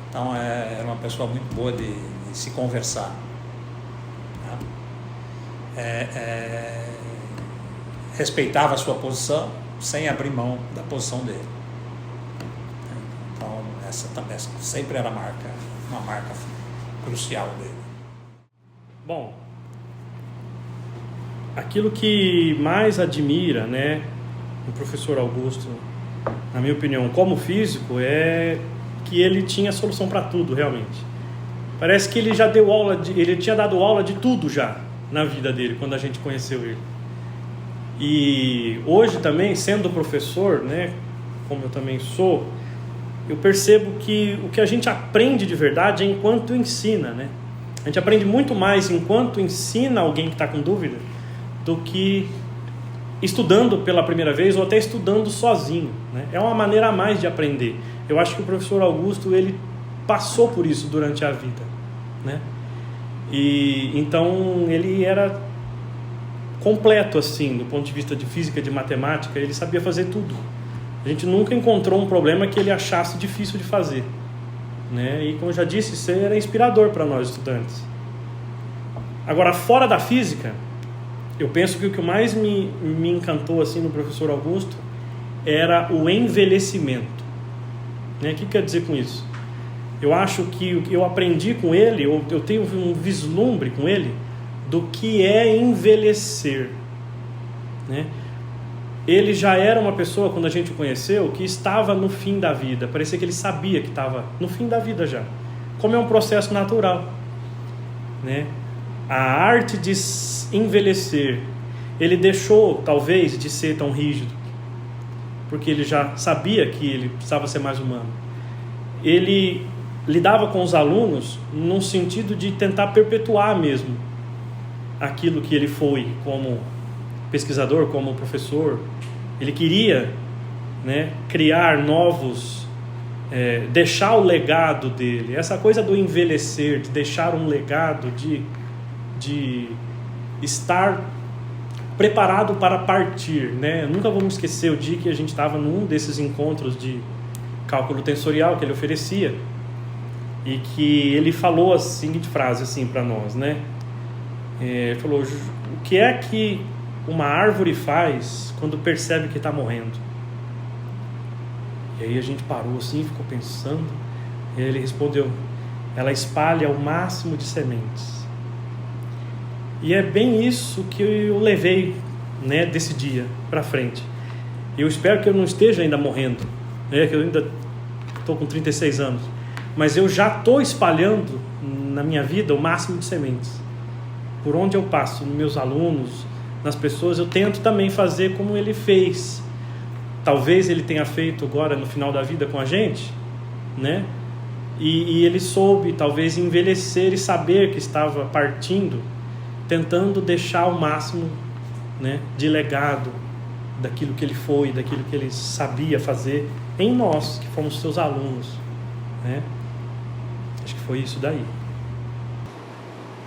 E: Então era uma pessoa muito boa de se conversar. Tá? Respeitava a sua posição sem abrir mão da posição dele. Então essa sempre era uma marca crucial dele.
F: Bom, aquilo que mais admira, né, o professor Augusto, na minha opinião, como físico, é que ele tinha solução para tudo, realmente. Parece que ele já deu aula, ele tinha dado aula de tudo já na vida dele, quando a gente conheceu ele. E hoje também, sendo professor, né, como eu também sou, eu percebo que o que a gente aprende de verdade é enquanto ensina, né? A gente aprende muito mais enquanto ensina alguém que está com dúvida do que estudando pela primeira vez ou até estudando sozinho, né? É uma maneira a mais de aprender. Eu acho que o professor Augusto, ele passou por isso durante a vida, né? E então ele era completo, assim, do ponto de vista de física, de matemática, ele sabia fazer tudo. A gente nunca encontrou um problema que ele achasse difícil de fazer, né? E como eu já disse, isso era inspirador para nós estudantes. Agora, fora da física, eu penso que o que mais me encantou assim no professor Augusto era o envelhecimento, né? O que quer dizer com isso? Eu acho que eu aprendi com ele, eu tenho um vislumbre com ele do que é envelhecer, né? Ele já era uma pessoa, quando a gente o conheceu, que estava no fim da vida. Parecia que ele sabia que estava no fim da vida já. Como é um processo natural, né? A arte de envelhecer. Ele deixou, talvez, de ser tão rígido, porque ele já sabia que ele precisava ser mais humano. Ele lidava com os alunos num sentido de tentar perpetuar mesmo aquilo que ele foi como pesquisador, como professor. Ele queria, né, criar novos, deixar o legado dele. Essa coisa do envelhecer, de deixar um legado, de estar preparado para partir, né? Eu nunca vou me esquecer o dia que a gente estava num desses encontros de cálculo tensorial que ele oferecia e que ele falou a seguinte frase assim para nós, né? Ele falou: o que é que uma árvore faz quando percebe que está morrendo? E aí a gente parou assim, ficou pensando, e ele respondeu: ela espalha o máximo de sementes. E é bem isso que eu levei, né, desse dia para frente. Eu espero que eu não esteja ainda morrendo, né, que eu ainda estou com 36 anos, mas eu já estou espalhando na minha vida o máximo de sementes. Por onde eu passo, nos meus alunos, nas pessoas, eu tento também fazer como ele fez. Talvez ele tenha feito agora no final da vida com a gente, né? E ele soube talvez envelhecer e saber que estava partindo, tentando deixar o máximo, né, de legado daquilo que ele foi, daquilo que ele sabia fazer em nós, que fomos seus alunos, né? Acho que foi isso daí.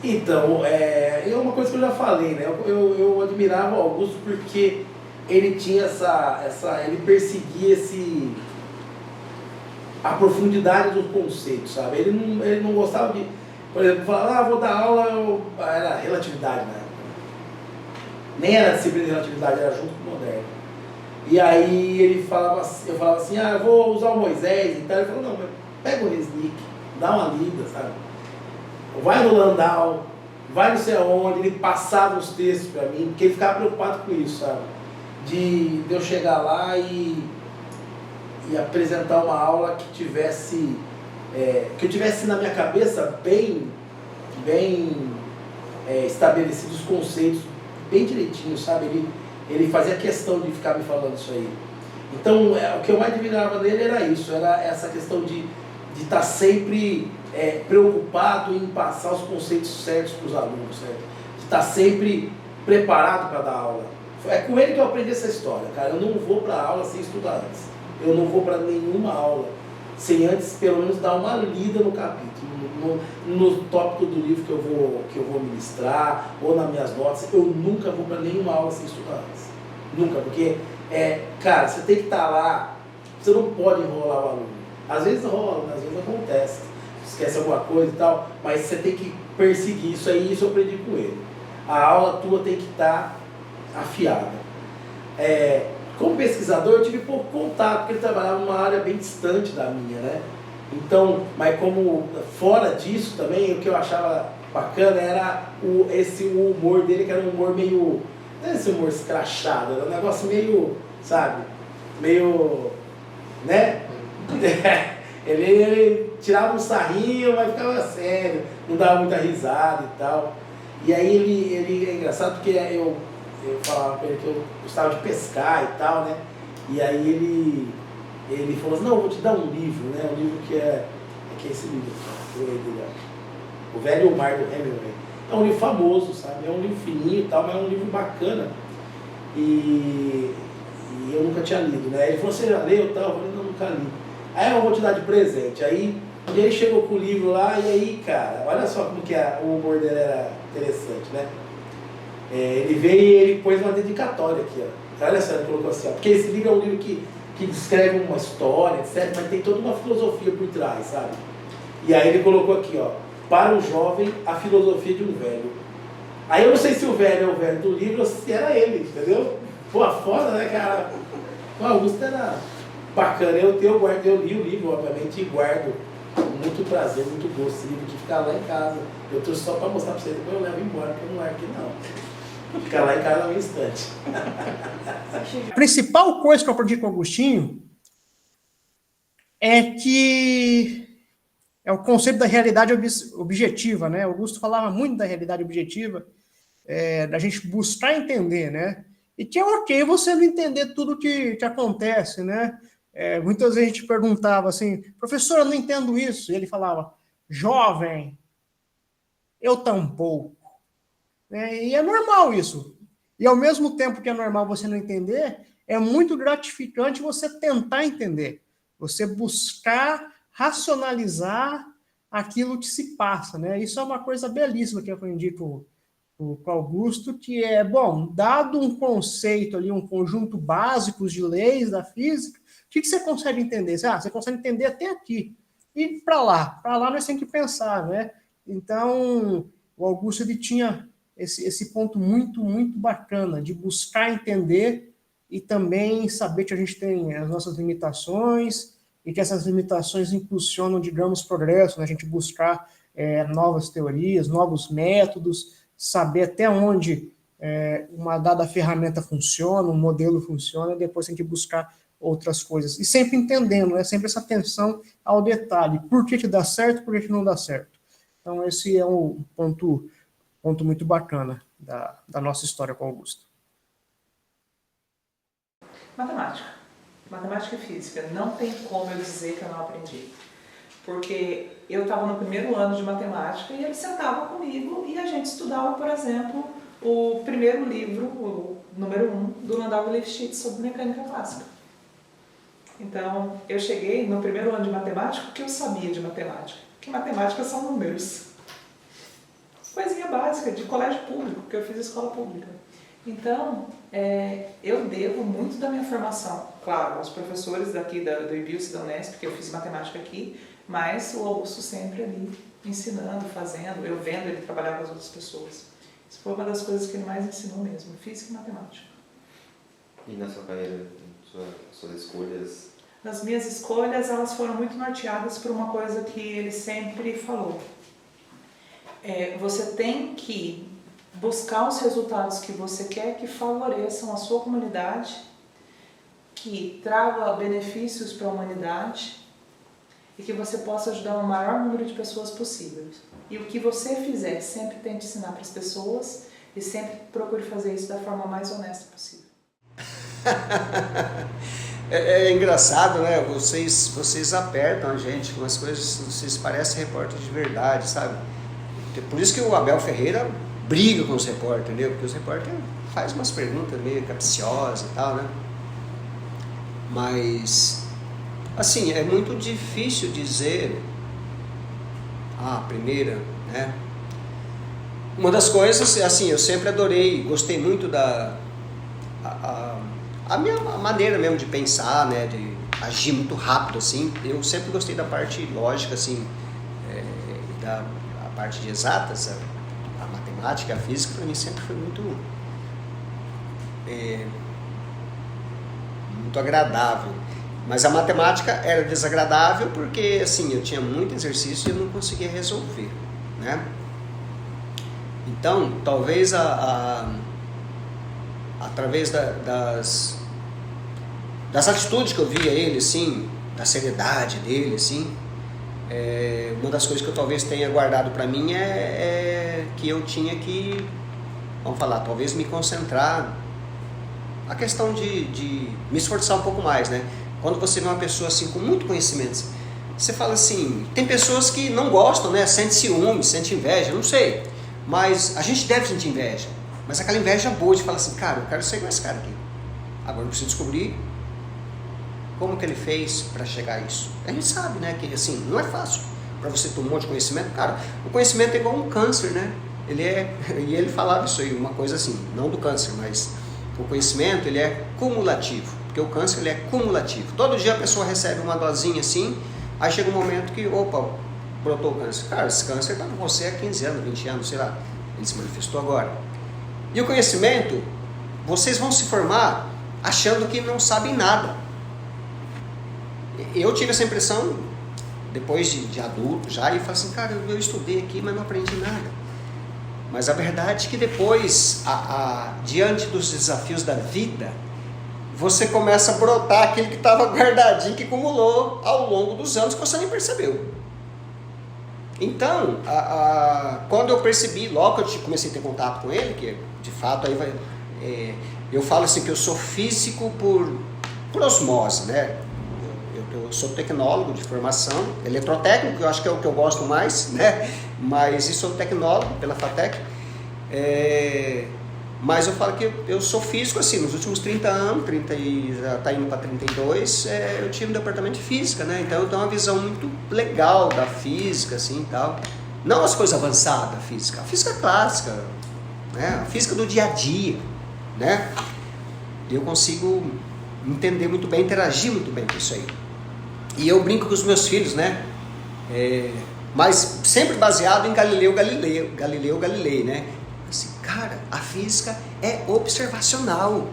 G: Então, é uma coisa que eu já falei, né? Eu admirava o Augusto porque ele tinha ele perseguia a profundidade dos conceitos, sabe? Ele não gostava de, por exemplo, falar, vou dar aula, era relatividade, né? Nem era disciplina de relatividade, era junto com o moderno. E aí eu falava assim, eu vou usar o Moisés e tal. Ele falou, não, mas pega o Resnick, dá uma lida, sabe? Vai no Landau, vai não sei aonde. Ele passava os textos para mim, porque ele ficava preocupado com isso, sabe? De eu chegar lá e apresentar uma aula que tivesse que eu tivesse na minha cabeça bem estabelecido os conceitos bem direitinho, sabe? Ele fazia questão de ficar me falando isso aí. Então, o que eu mais admirava dele era isso, era essa questão de estar sempre preocupado em passar os conceitos certos para os alunos, certo? De estar sempre preparado para dar aula. É com ele que eu aprendi essa história, cara. Eu não vou para aula sem estudar antes. Eu não vou para nenhuma aula sem antes, pelo menos, dar uma lida no capítulo, no tópico do livro que eu vou ministrar, ou nas minhas notas. Eu nunca vou para nenhuma aula sem estudar antes. Nunca, porque, cara, você tem que estar lá, você não pode enrolar o aluno. Às vezes rola, às vezes acontece, esquece alguma coisa e tal, mas você tem que perseguir isso aí, isso eu aprendi com ele. A aula tua tem que estar afiada. Como pesquisador, eu tive pouco contato, porque ele trabalhava numa área bem distante da minha, né? Então, mas como fora disso também, o que eu achava bacana era o humor dele, que era um humor meio, não é esse humor escrachado, era um negócio meio, sabe, meio, né? Ele tirava um sarrinho, mas ficava sério, não dava muita risada e tal. E aí ele é engraçado porque eu falava pra ele que eu gostava de pescar e tal, né? E aí ele falou assim, não, eu vou te dar um livro, né? Um livro que é esse livro, O Velho Mar do Hemingway. É um livro famoso, sabe? É um livro fininho e tal, mas é um livro bacana. E eu nunca tinha lido, né? Ele falou, você já leu e tal? Eu falei, não, nunca li. Aí eu vou te dar de presente. Aí ele chegou com o livro lá, e aí, cara, olha só como que o humor dele era interessante, né? Ele veio e ele pôs uma dedicatória aqui, ó. Olha só, ele colocou assim, ó, porque esse livro é um livro que descreve uma história, etc., mas tem toda uma filosofia por trás, sabe? E aí ele colocou aqui, ó, para o jovem, a filosofia de um velho. Aí eu não sei se o velho é o velho do livro ou se era ele, entendeu? Pô, foda, né, cara? O Augusto era bacana. Eu li o livro, obviamente, e guardo com muito prazer, muito gosto. Esse livro que fica lá em casa. Eu trouxe só para mostrar para vocês, depois eu levo embora, porque eu não largo aqui não. Fica lá em casa na minha estante.
A: A principal coisa que eu aprendi com o Agostinho é que é o conceito da realidade objetiva, né? Augusto falava muito da realidade objetiva, da gente buscar entender, né? E que é ok você não entender tudo que acontece, né? Muitas vezes a gente perguntava assim, professor, eu não entendo isso. E ele falava, jovem, eu tampouco. E é normal isso. E ao mesmo tempo que é normal você não entender, é muito gratificante você tentar entender. Você buscar racionalizar aquilo que se passa, né? Isso é uma coisa belíssima que eu aprendi com o Augusto, que é, bom, dado um conceito ali, um conjunto básico de leis da física, o que você consegue entender? Você consegue entender até aqui. E para lá nós temos que pensar, né? Então, o Augusto, ele tinha esse ponto muito, muito bacana de buscar entender e também saber que a gente tem as nossas limitações e que essas limitações impulsionam, digamos, progresso, né? A gente buscar novas teorias, novos métodos, saber até onde uma dada ferramenta funciona, um modelo funciona, e depois tem que buscar outras coisas. E sempre entendendo, né? Sempre essa atenção ao detalhe. Por que dá certo, por que não dá certo? Então, esse é um ponto muito bacana da nossa história com Augusto.
B: Matemática. Matemática e física. Não tem como eu dizer que eu não aprendi. Porque eu estava no primeiro ano de matemática e ele sentava comigo e a gente estudava, por exemplo, o primeiro livro, o número 1, do Landau e Lifshitz sobre mecânica clássica. Então, eu cheguei no primeiro ano de matemática porque eu sabia de matemática. Que matemática são números. Coisinha básica, de colégio público, porque eu fiz escola pública. Então, eu devo muito da minha formação, claro, aos professores daqui do IBIUS e da Unesp, porque eu fiz matemática aqui, mas o Augusto sempre ali, ensinando, fazendo, eu vendo ele trabalhar com as outras pessoas. Isso foi uma das coisas que ele mais ensinou mesmo, física e matemática.
C: E na sua carreira, suas escolhas?
B: Nas minhas escolhas, elas foram muito norteadas por uma coisa que ele sempre falou. Você tem que buscar os resultados que você quer que favoreçam a sua comunidade, que traga benefícios para a humanidade e que você possa ajudar o maior número de pessoas possível. E o que você fizer, sempre tente ensinar para as pessoas e sempre procure fazer isso da forma mais honesta possível.
D: É engraçado, né? Vocês apertam a gente com as coisas, vocês parecem repórter de verdade, sabe? Por isso que o Abel Ferreira briga com os repórteres, entendeu? Porque os repórteres fazem umas perguntas meio capciosas e tal, né? Mas, assim, é muito difícil dizer a primeira, né? Uma das coisas, assim, eu sempre adorei, gostei muito a minha maneira mesmo de pensar, né, de agir muito rápido, assim. Eu sempre gostei da parte lógica, assim, a parte de exatas, a matemática, a física, para mim sempre foi muito agradável. Mas a matemática era desagradável porque, assim, eu tinha muito exercício e eu não conseguia resolver, né? Então, talvez através das atitudes que eu via ele, assim, da seriedade dele, assim, uma das coisas que eu talvez tenha guardado para mim é que eu tinha que, vamos falar, talvez me concentrar, a questão de me esforçar um pouco mais, né? Quando você vê uma pessoa assim com muito conhecimento, você fala assim, tem pessoas que não gostam, né? Sente ciúme, sente inveja, não sei, mas a gente deve sentir inveja, mas aquela inveja boa de falar assim, cara, eu quero ser igual esse cara aqui, agora eu preciso descobrir como que ele fez para chegar a isso. A gente sabe, né, que assim, não é fácil para você ter um monte de conhecimento. Cara, o conhecimento é igual um câncer, né? E ele falava isso aí, uma coisa assim, não do câncer, mas o conhecimento, ele é cumulativo, porque o câncer, ele é cumulativo. Todo dia a pessoa recebe uma dosinha assim, aí chega um momento que, opa, brotou o câncer. Cara, esse câncer está com você há 15 anos, 20 anos, sei lá, ele se manifestou agora. E o conhecimento, vocês vão se formar achando que não sabem nada. Eu tive essa impressão depois de adulto já, e falei assim, cara, eu estudei aqui, mas não aprendi nada. Mas a verdade é que depois, diante dos desafios da vida, você começa a brotar aquele que estava guardadinho, que acumulou ao longo dos anos, que você nem percebeu. Então, quando eu percebi, logo que eu comecei a ter contato com ele, que de fato aí eu falo assim que eu sou físico por osmose, né? Eu sou tecnólogo de formação, eletrotécnico, eu acho que é o que eu gosto mais, né? Mas eu sou tecnólogo pela FATEC. Mas eu falo que eu sou físico, assim, nos últimos 30 anos, já está indo para 32, eu tive um departamento de física, né? Então eu tenho uma visão muito legal da física, assim, e tal. Não as coisas avançadas, a física clássica, né? A física do dia a dia, né? Eu consigo entender muito bem, interagir muito bem com isso aí. E eu brinco com os meus filhos, né? Mas sempre baseado em Galileu Galilei, né? Assim, cara, a física é observacional.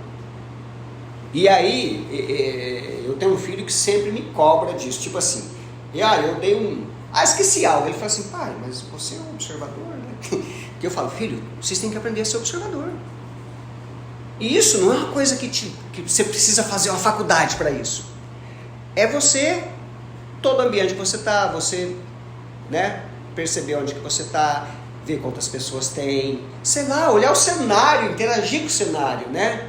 D: E aí, eu tenho um filho que sempre me cobra disso, tipo assim, eu dei esqueci algo. Ele fala assim, pai, mas você é um observador, né? Que eu falo, filho, vocês têm que aprender a ser observador. E isso não é uma coisa que você precisa fazer uma faculdade para isso. É você, todo ambiente que você está, você, né, perceber onde que você está, ver quantas pessoas tem, sei lá, olhar o cenário, interagir com o cenário, né?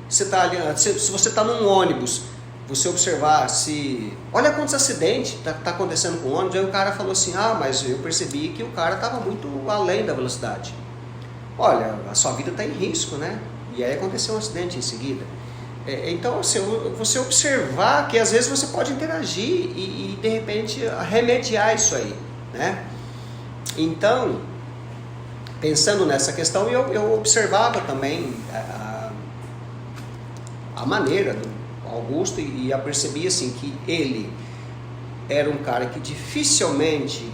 D: Você tá ali, se você está num ônibus, você observar olha quantos acidentes tá acontecendo com o ônibus. Aí o cara falou assim, mas eu percebi que o cara estava muito além da velocidade. Olha, a sua vida está em risco, né? E aí aconteceu um acidente em seguida. Então, assim, você observar que às vezes você pode interagir e de repente remediar isso aí, né? Então, pensando nessa questão, eu observava também a maneira do Augusto e percebi assim, que ele era um cara que dificilmente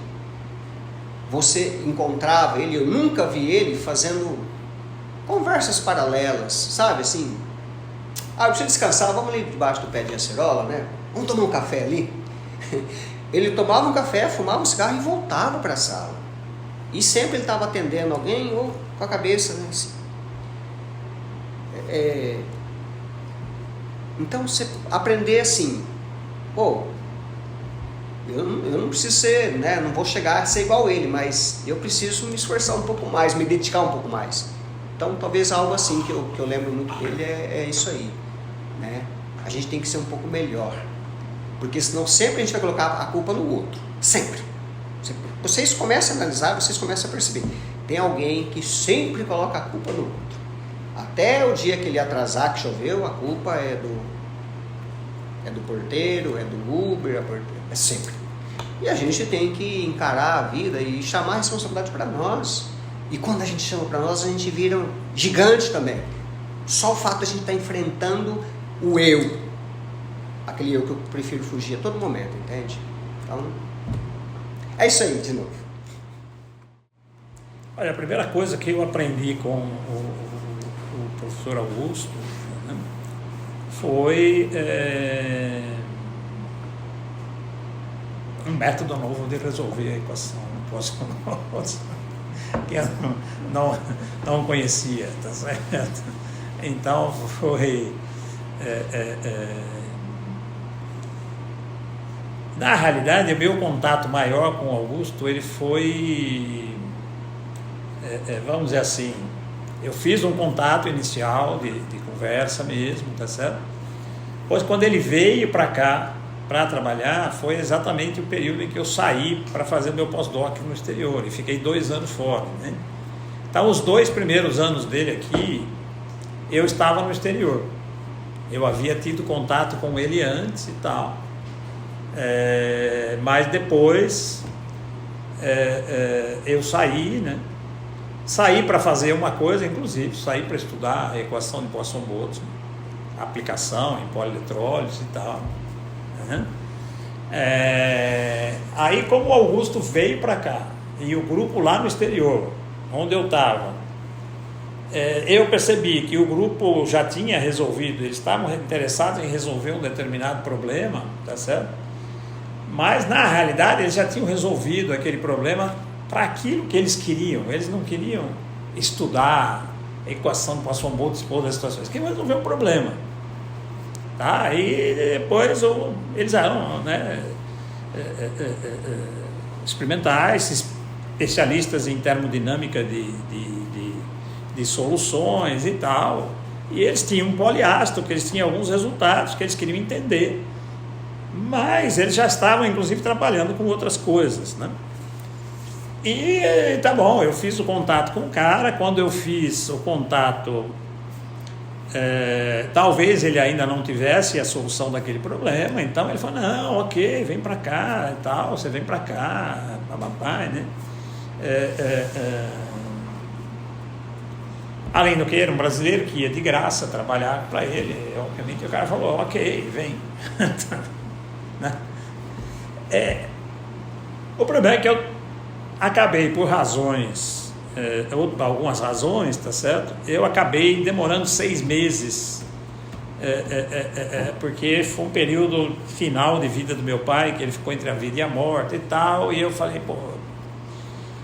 D: você encontrava ele, eu nunca vi ele fazendo conversas paralelas, sabe, assim, eu preciso descansar, vamos ali debaixo do pé de acerola, né, vamos tomar um café ali. Ele tomava um café, fumava um cigarro e voltava para a sala, e sempre ele estava atendendo alguém ou com a cabeça, né, assim. Então você aprender assim, Eu não preciso ser, né, não vou chegar a ser igual ele, mas eu preciso me esforçar um pouco mais, me dedicar um pouco mais. Então, talvez algo assim que eu lembro muito dele é isso aí, né? A gente tem que ser um pouco melhor, porque senão sempre a gente vai colocar a culpa no outro, sempre. Vocês começam a analisar, vocês começam a perceber, tem alguém que sempre coloca a culpa no outro. Até o dia que ele atrasar, que choveu, a culpa é do porteiro, é do Uber, é sempre. E a gente tem que encarar a vida e chamar a responsabilidade para nós. E quando a gente chama para nós, a gente vira um gigante também. Só o fato de a gente estar enfrentando o eu, aquele eu que eu prefiro fugir a todo momento, entende? Então, é isso aí de novo.
E: Olha, a primeira coisa que eu aprendi com o professor Augusto, né, foi um método novo de resolver a equação Poisson-Bode, que eu não conhecia, tá certo? Então foi na realidade o meu contato maior com o Augusto, ele foi vamos dizer assim, eu fiz um contato inicial de conversa mesmo, tá certo? Pois quando ele veio para cá para trabalhar, foi exatamente o período em que eu saí para fazer meu pós-doc no exterior, e fiquei 2 anos fora, né? Então, os 2 primeiros anos dele aqui, eu estava no exterior. Eu havia tido contato com ele antes e tal, mas depois eu saí, né? Saí para fazer uma coisa, inclusive, saí para estudar a equação de Poisson-Bode, aplicação em polieletrólises e tal. Aí, como o Augusto veio para cá e o grupo lá no exterior, onde eu estava, eu percebi que o grupo já tinha resolvido, eles estavam interessados em resolver um determinado problema, tá certo? Mas na realidade eles já tinham resolvido aquele problema para aquilo que eles queriam. Eles não queriam estudar a equação de Poisson-Bode, expor das situações, eles queriam resolver um problema. Tá? E depois eles eram, né, experimentais, especialistas em termodinâmica de soluções e tal, e eles tinham um poliácido, que eles tinham alguns resultados que eles queriam entender, mas eles já estavam inclusive trabalhando com outras coisas, né? E tá bom, eu fiz o contato com o cara. Quando eu fiz o contato, talvez ele ainda não tivesse a solução daquele problema, então ele falou, não, ok, vem para cá e tal, você vem para cá, papai, né? Além do que era um brasileiro que ia de graça trabalhar para ele, obviamente o cara falou, ok, vem. O problema é que eu acabei por razões, algumas razões, tá certo? Eu acabei demorando 6 meses, porque foi um período final de vida do meu pai, que ele ficou entre a vida e a morte e tal, e eu falei, pô,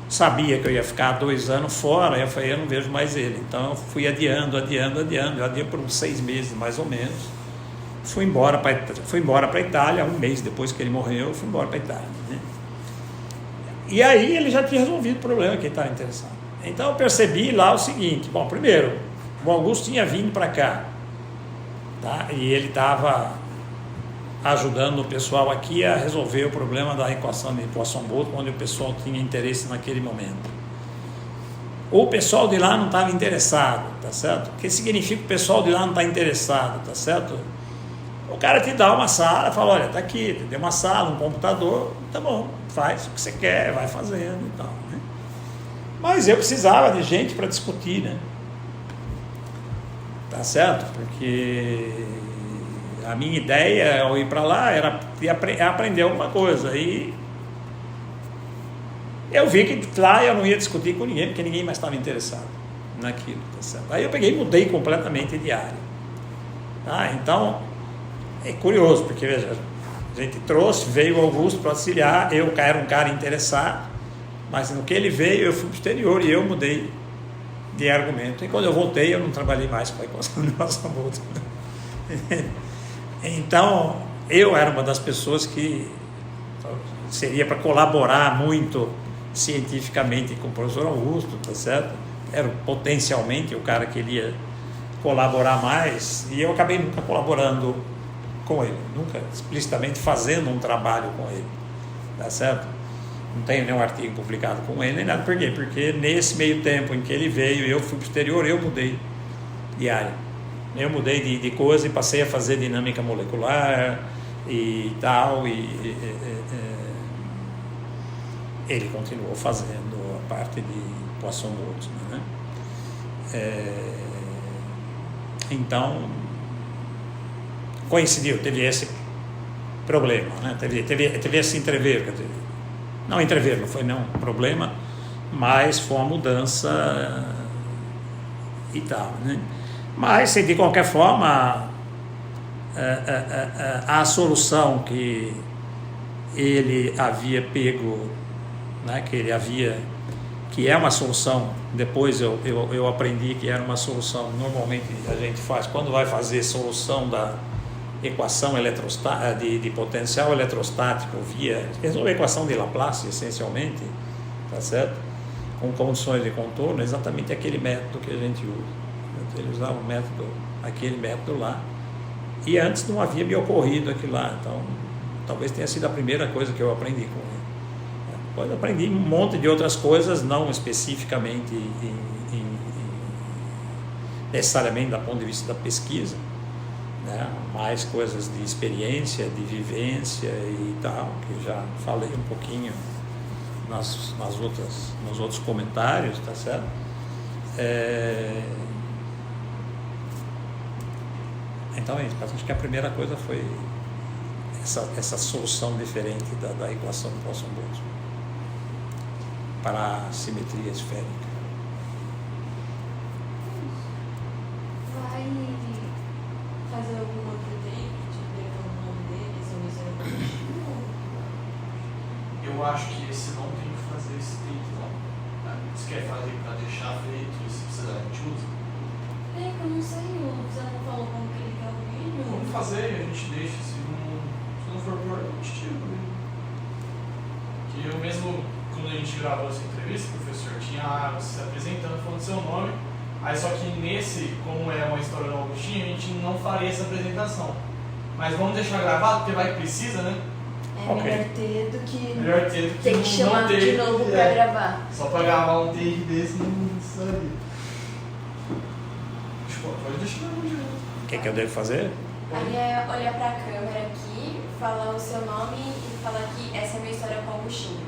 E: sabia que eu ia ficar 2 anos fora, eu falei, eu não vejo mais ele, então eu fui adiando, eu adiei por uns 6 meses mais ou menos, fui embora para a Itália, 1 mês depois que ele morreu, eu fui embora para a Itália, né? E aí ele já tinha resolvido o problema que ele estava interessado. Então eu percebi lá o seguinte, bom, primeiro, o Augusto tinha vindo para cá, tá? E ele estava ajudando o pessoal aqui a resolver o problema da equação de Poisson-Bode, onde o pessoal tinha interesse naquele momento. O pessoal de lá não estava interessado, tá certo? O que significa que o pessoal de lá não está interessado, tá certo? O cara te dá uma sala, fala, olha, tá aqui, te deu uma sala, um computador, tá bom, faz o que você quer, vai fazendo e tal, né? Mas eu precisava de gente para discutir, né? Tá certo? Porque a minha ideia ao ir para lá era aprender alguma coisa, e eu vi que lá eu não ia discutir com ninguém, porque ninguém mais estava interessado naquilo, tá certo? Aí eu peguei e mudei completamente de área, tá? Então é curioso, porque veja, a gente veio o Augusto para auxiliar, eu era um cara interessado, mas no que ele veio eu fui para o exterior e eu mudei de argumento, e quando eu voltei eu não trabalhei mais com a equação de Poisson-Bode. Então eu era uma das pessoas que seria para colaborar muito cientificamente com o professor Augusto, tá certo? Era potencialmente o cara que iria colaborar mais, e eu acabei nunca colaborando com ele, nunca explicitamente fazendo um trabalho com ele, tá certo? Não tenho nenhum artigo publicado com ele, nem nada. Por quê? Porque nesse meio tempo em que ele veio, eu fui para o exterior, eu mudei de área. Eu mudei de coisa e passei a fazer dinâmica molecular e tal, ele continuou fazendo a parte de Poisson-Boltzmann, né? Então, coincidiu, teve esse problema, né? Teve esse entrever, quer dizer, não entrever, não foi nenhum problema, mas foi uma mudança e tal, né? Mas, de qualquer forma, a solução que ele havia pego, né, que é uma solução, depois eu aprendi que era uma solução, normalmente a gente faz, quando vai fazer solução da equação de potencial eletrostático via, resolver a equação de Laplace, essencialmente, tá certo? Com condições de contorno, é exatamente aquele método que a gente usa. Ele usava aquele método lá, e antes não havia me ocorrido aquilo lá, então talvez tenha sido a primeira coisa que eu aprendi com ele. Depois eu aprendi um monte de outras coisas, não especificamente necessariamente do ponto de vista da pesquisa, né? Mais coisas de experiência, de vivência e tal, que já falei um pouquinho nos outros comentários, tá certo? Então acho que a primeira coisa foi essa solução diferente da equação de Poisson-Boltzmann para a simetria esférica.
H: Vai fazer algum outro take, tipo, o nome deles, ou isso é contínuo?
I: Eu acho que esse não tem que fazer esse take, não. Você quer fazer para deixar feito, se precisar a gente usa?
H: É que eu não sei, você não falou como que ele quer o vídeo?
I: Vamos fazer, a gente deixa, se não for por, a gente tira o vídeo. Que eu mesmo, quando a gente gravou essa entrevista, professor, tinha se apresentando, falando seu nome, aí só que nesse, como é uma história do Augustinho, a gente não faria essa apresentação. Mas vamos deixar gravado, porque vai que precisa, né?
H: É melhor ter do que
I: ter
H: que
I: não
H: chamar
I: ter,
H: de novo pra gravar.
I: Só pra gravar um take desse não precisaria. Pode deixar na mão direto.
E: O que eu devo fazer?
H: Aí é olhar pra câmera aqui, falar o seu nome e falar que essa é a minha história com o Augustinho.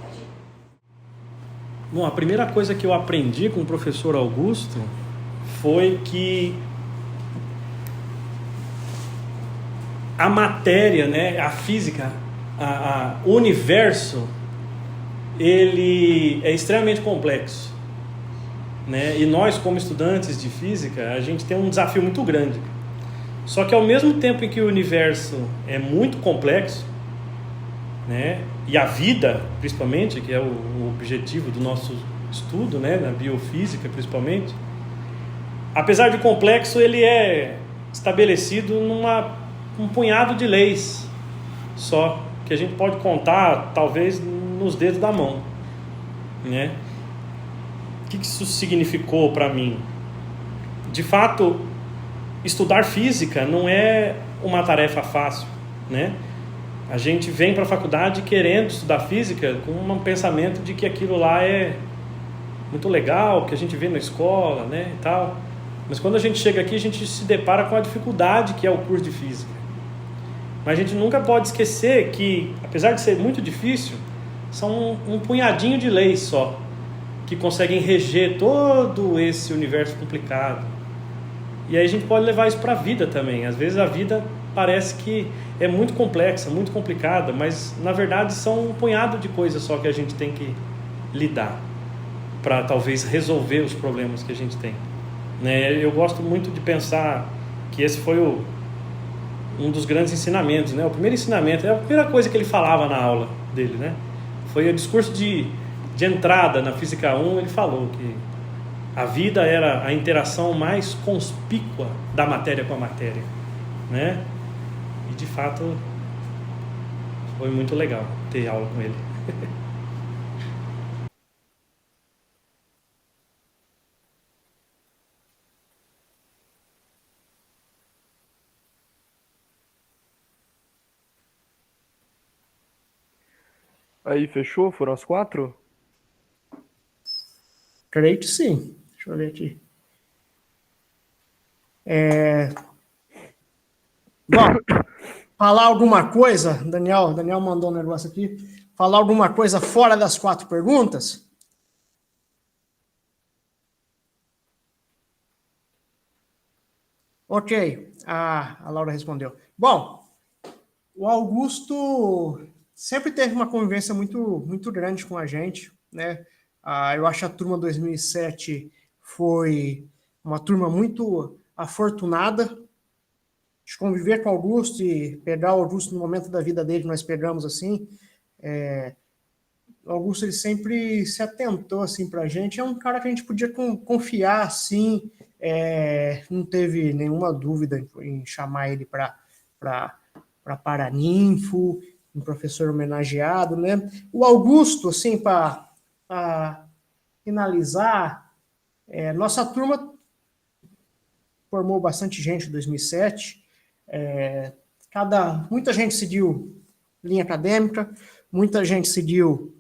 H: Pode ir.
F: Bom, a primeira coisa que eu aprendi com o professor Augusto foi que a matéria, né, a física, o universo, ele é extremamente complexo, né? E nós, como estudantes de física, a gente tem um desafio muito grande. Só que ao mesmo tempo em que o universo é muito complexo, né, e a vida, principalmente, que é o objetivo do nosso estudo, né, na biofísica principalmente, apesar de complexo, ele é estabelecido um punhado de leis só, que a gente pode contar talvez nos dedos da mão, né? O que isso significou para mim? De fato, estudar física não é uma tarefa fácil, né? A gente vem para a faculdade querendo estudar física com um pensamento de que aquilo lá é muito legal, que a gente vê na escola, né, e tal. Mas quando a gente chega aqui, a gente se depara com a dificuldade que é o curso de física. Mas a gente nunca pode esquecer que, apesar de ser muito difícil, são um punhadinho de leis só, que conseguem reger todo esse universo complicado. E aí a gente pode levar isso para a vida também. Às vezes a vida parece que é muito complexa, muito complicada, mas na verdade são um punhado de coisas só que a gente tem que lidar para talvez resolver os problemas que a gente tem, né? Eu gosto muito de pensar que esse foi um dos grandes ensinamentos, né? O primeiro ensinamento, é a primeira coisa que ele falava na aula dele, né? Foi o discurso de entrada na Física 1, ele falou que a vida era a interação mais conspícua da matéria com a matéria, né? E de fato Foi muito legal ter aula com ele.
J: Aí, fechou? Foram as 4?
A: Creio que sim. Deixa eu ver aqui. Bom, falar alguma coisa, Daniel mandou um negócio aqui, falar alguma coisa fora das 4 perguntas? Ok, a Laura respondeu. Bom, o Augusto sempre teve uma convivência muito grande com a gente, né? Eu acho que a turma 2007 foi uma turma muito afortunada de conviver com o Augusto e pegar o Augusto no momento da vida dele, nós pegamos assim. O Augusto ele sempre se atentou assim para a gente, é um cara que a gente podia confiar assim, não teve nenhuma dúvida em chamar ele para Paraninfo, um professor homenageado, né? O Augusto, assim, para finalizar, nossa turma formou bastante gente em 2007, muita gente seguiu linha acadêmica, muita gente seguiu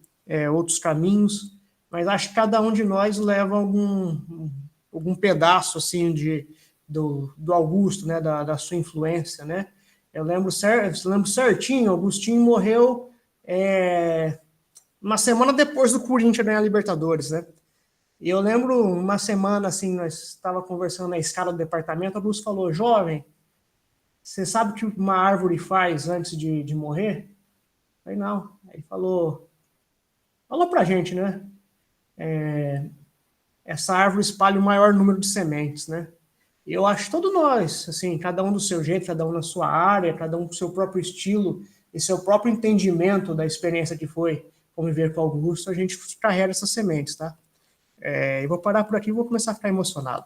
A: outros caminhos, mas acho que cada um de nós leva algum pedaço assim do Augusto, né, da sua influência, né? Eu lembro certinho, Augustinho morreu uma semana depois do Corinthians ganhar a Libertadores, né? E eu lembro uma semana, assim, nós estávamos conversando na escala do departamento, o Augusto falou, jovem, você sabe o que uma árvore faz antes de morrer? Eu falei, não. Aí falou pra gente, né? Essa árvore espalha o maior número de sementes, né? E eu acho que todos nós, assim, cada um do seu jeito, cada um na sua área, cada um com o seu próprio estilo e seu próprio entendimento da experiência que foi conviver com o Augusto, a gente carrega essas sementes, tá? Eu vou parar por aqui e vou começar a ficar emocionado.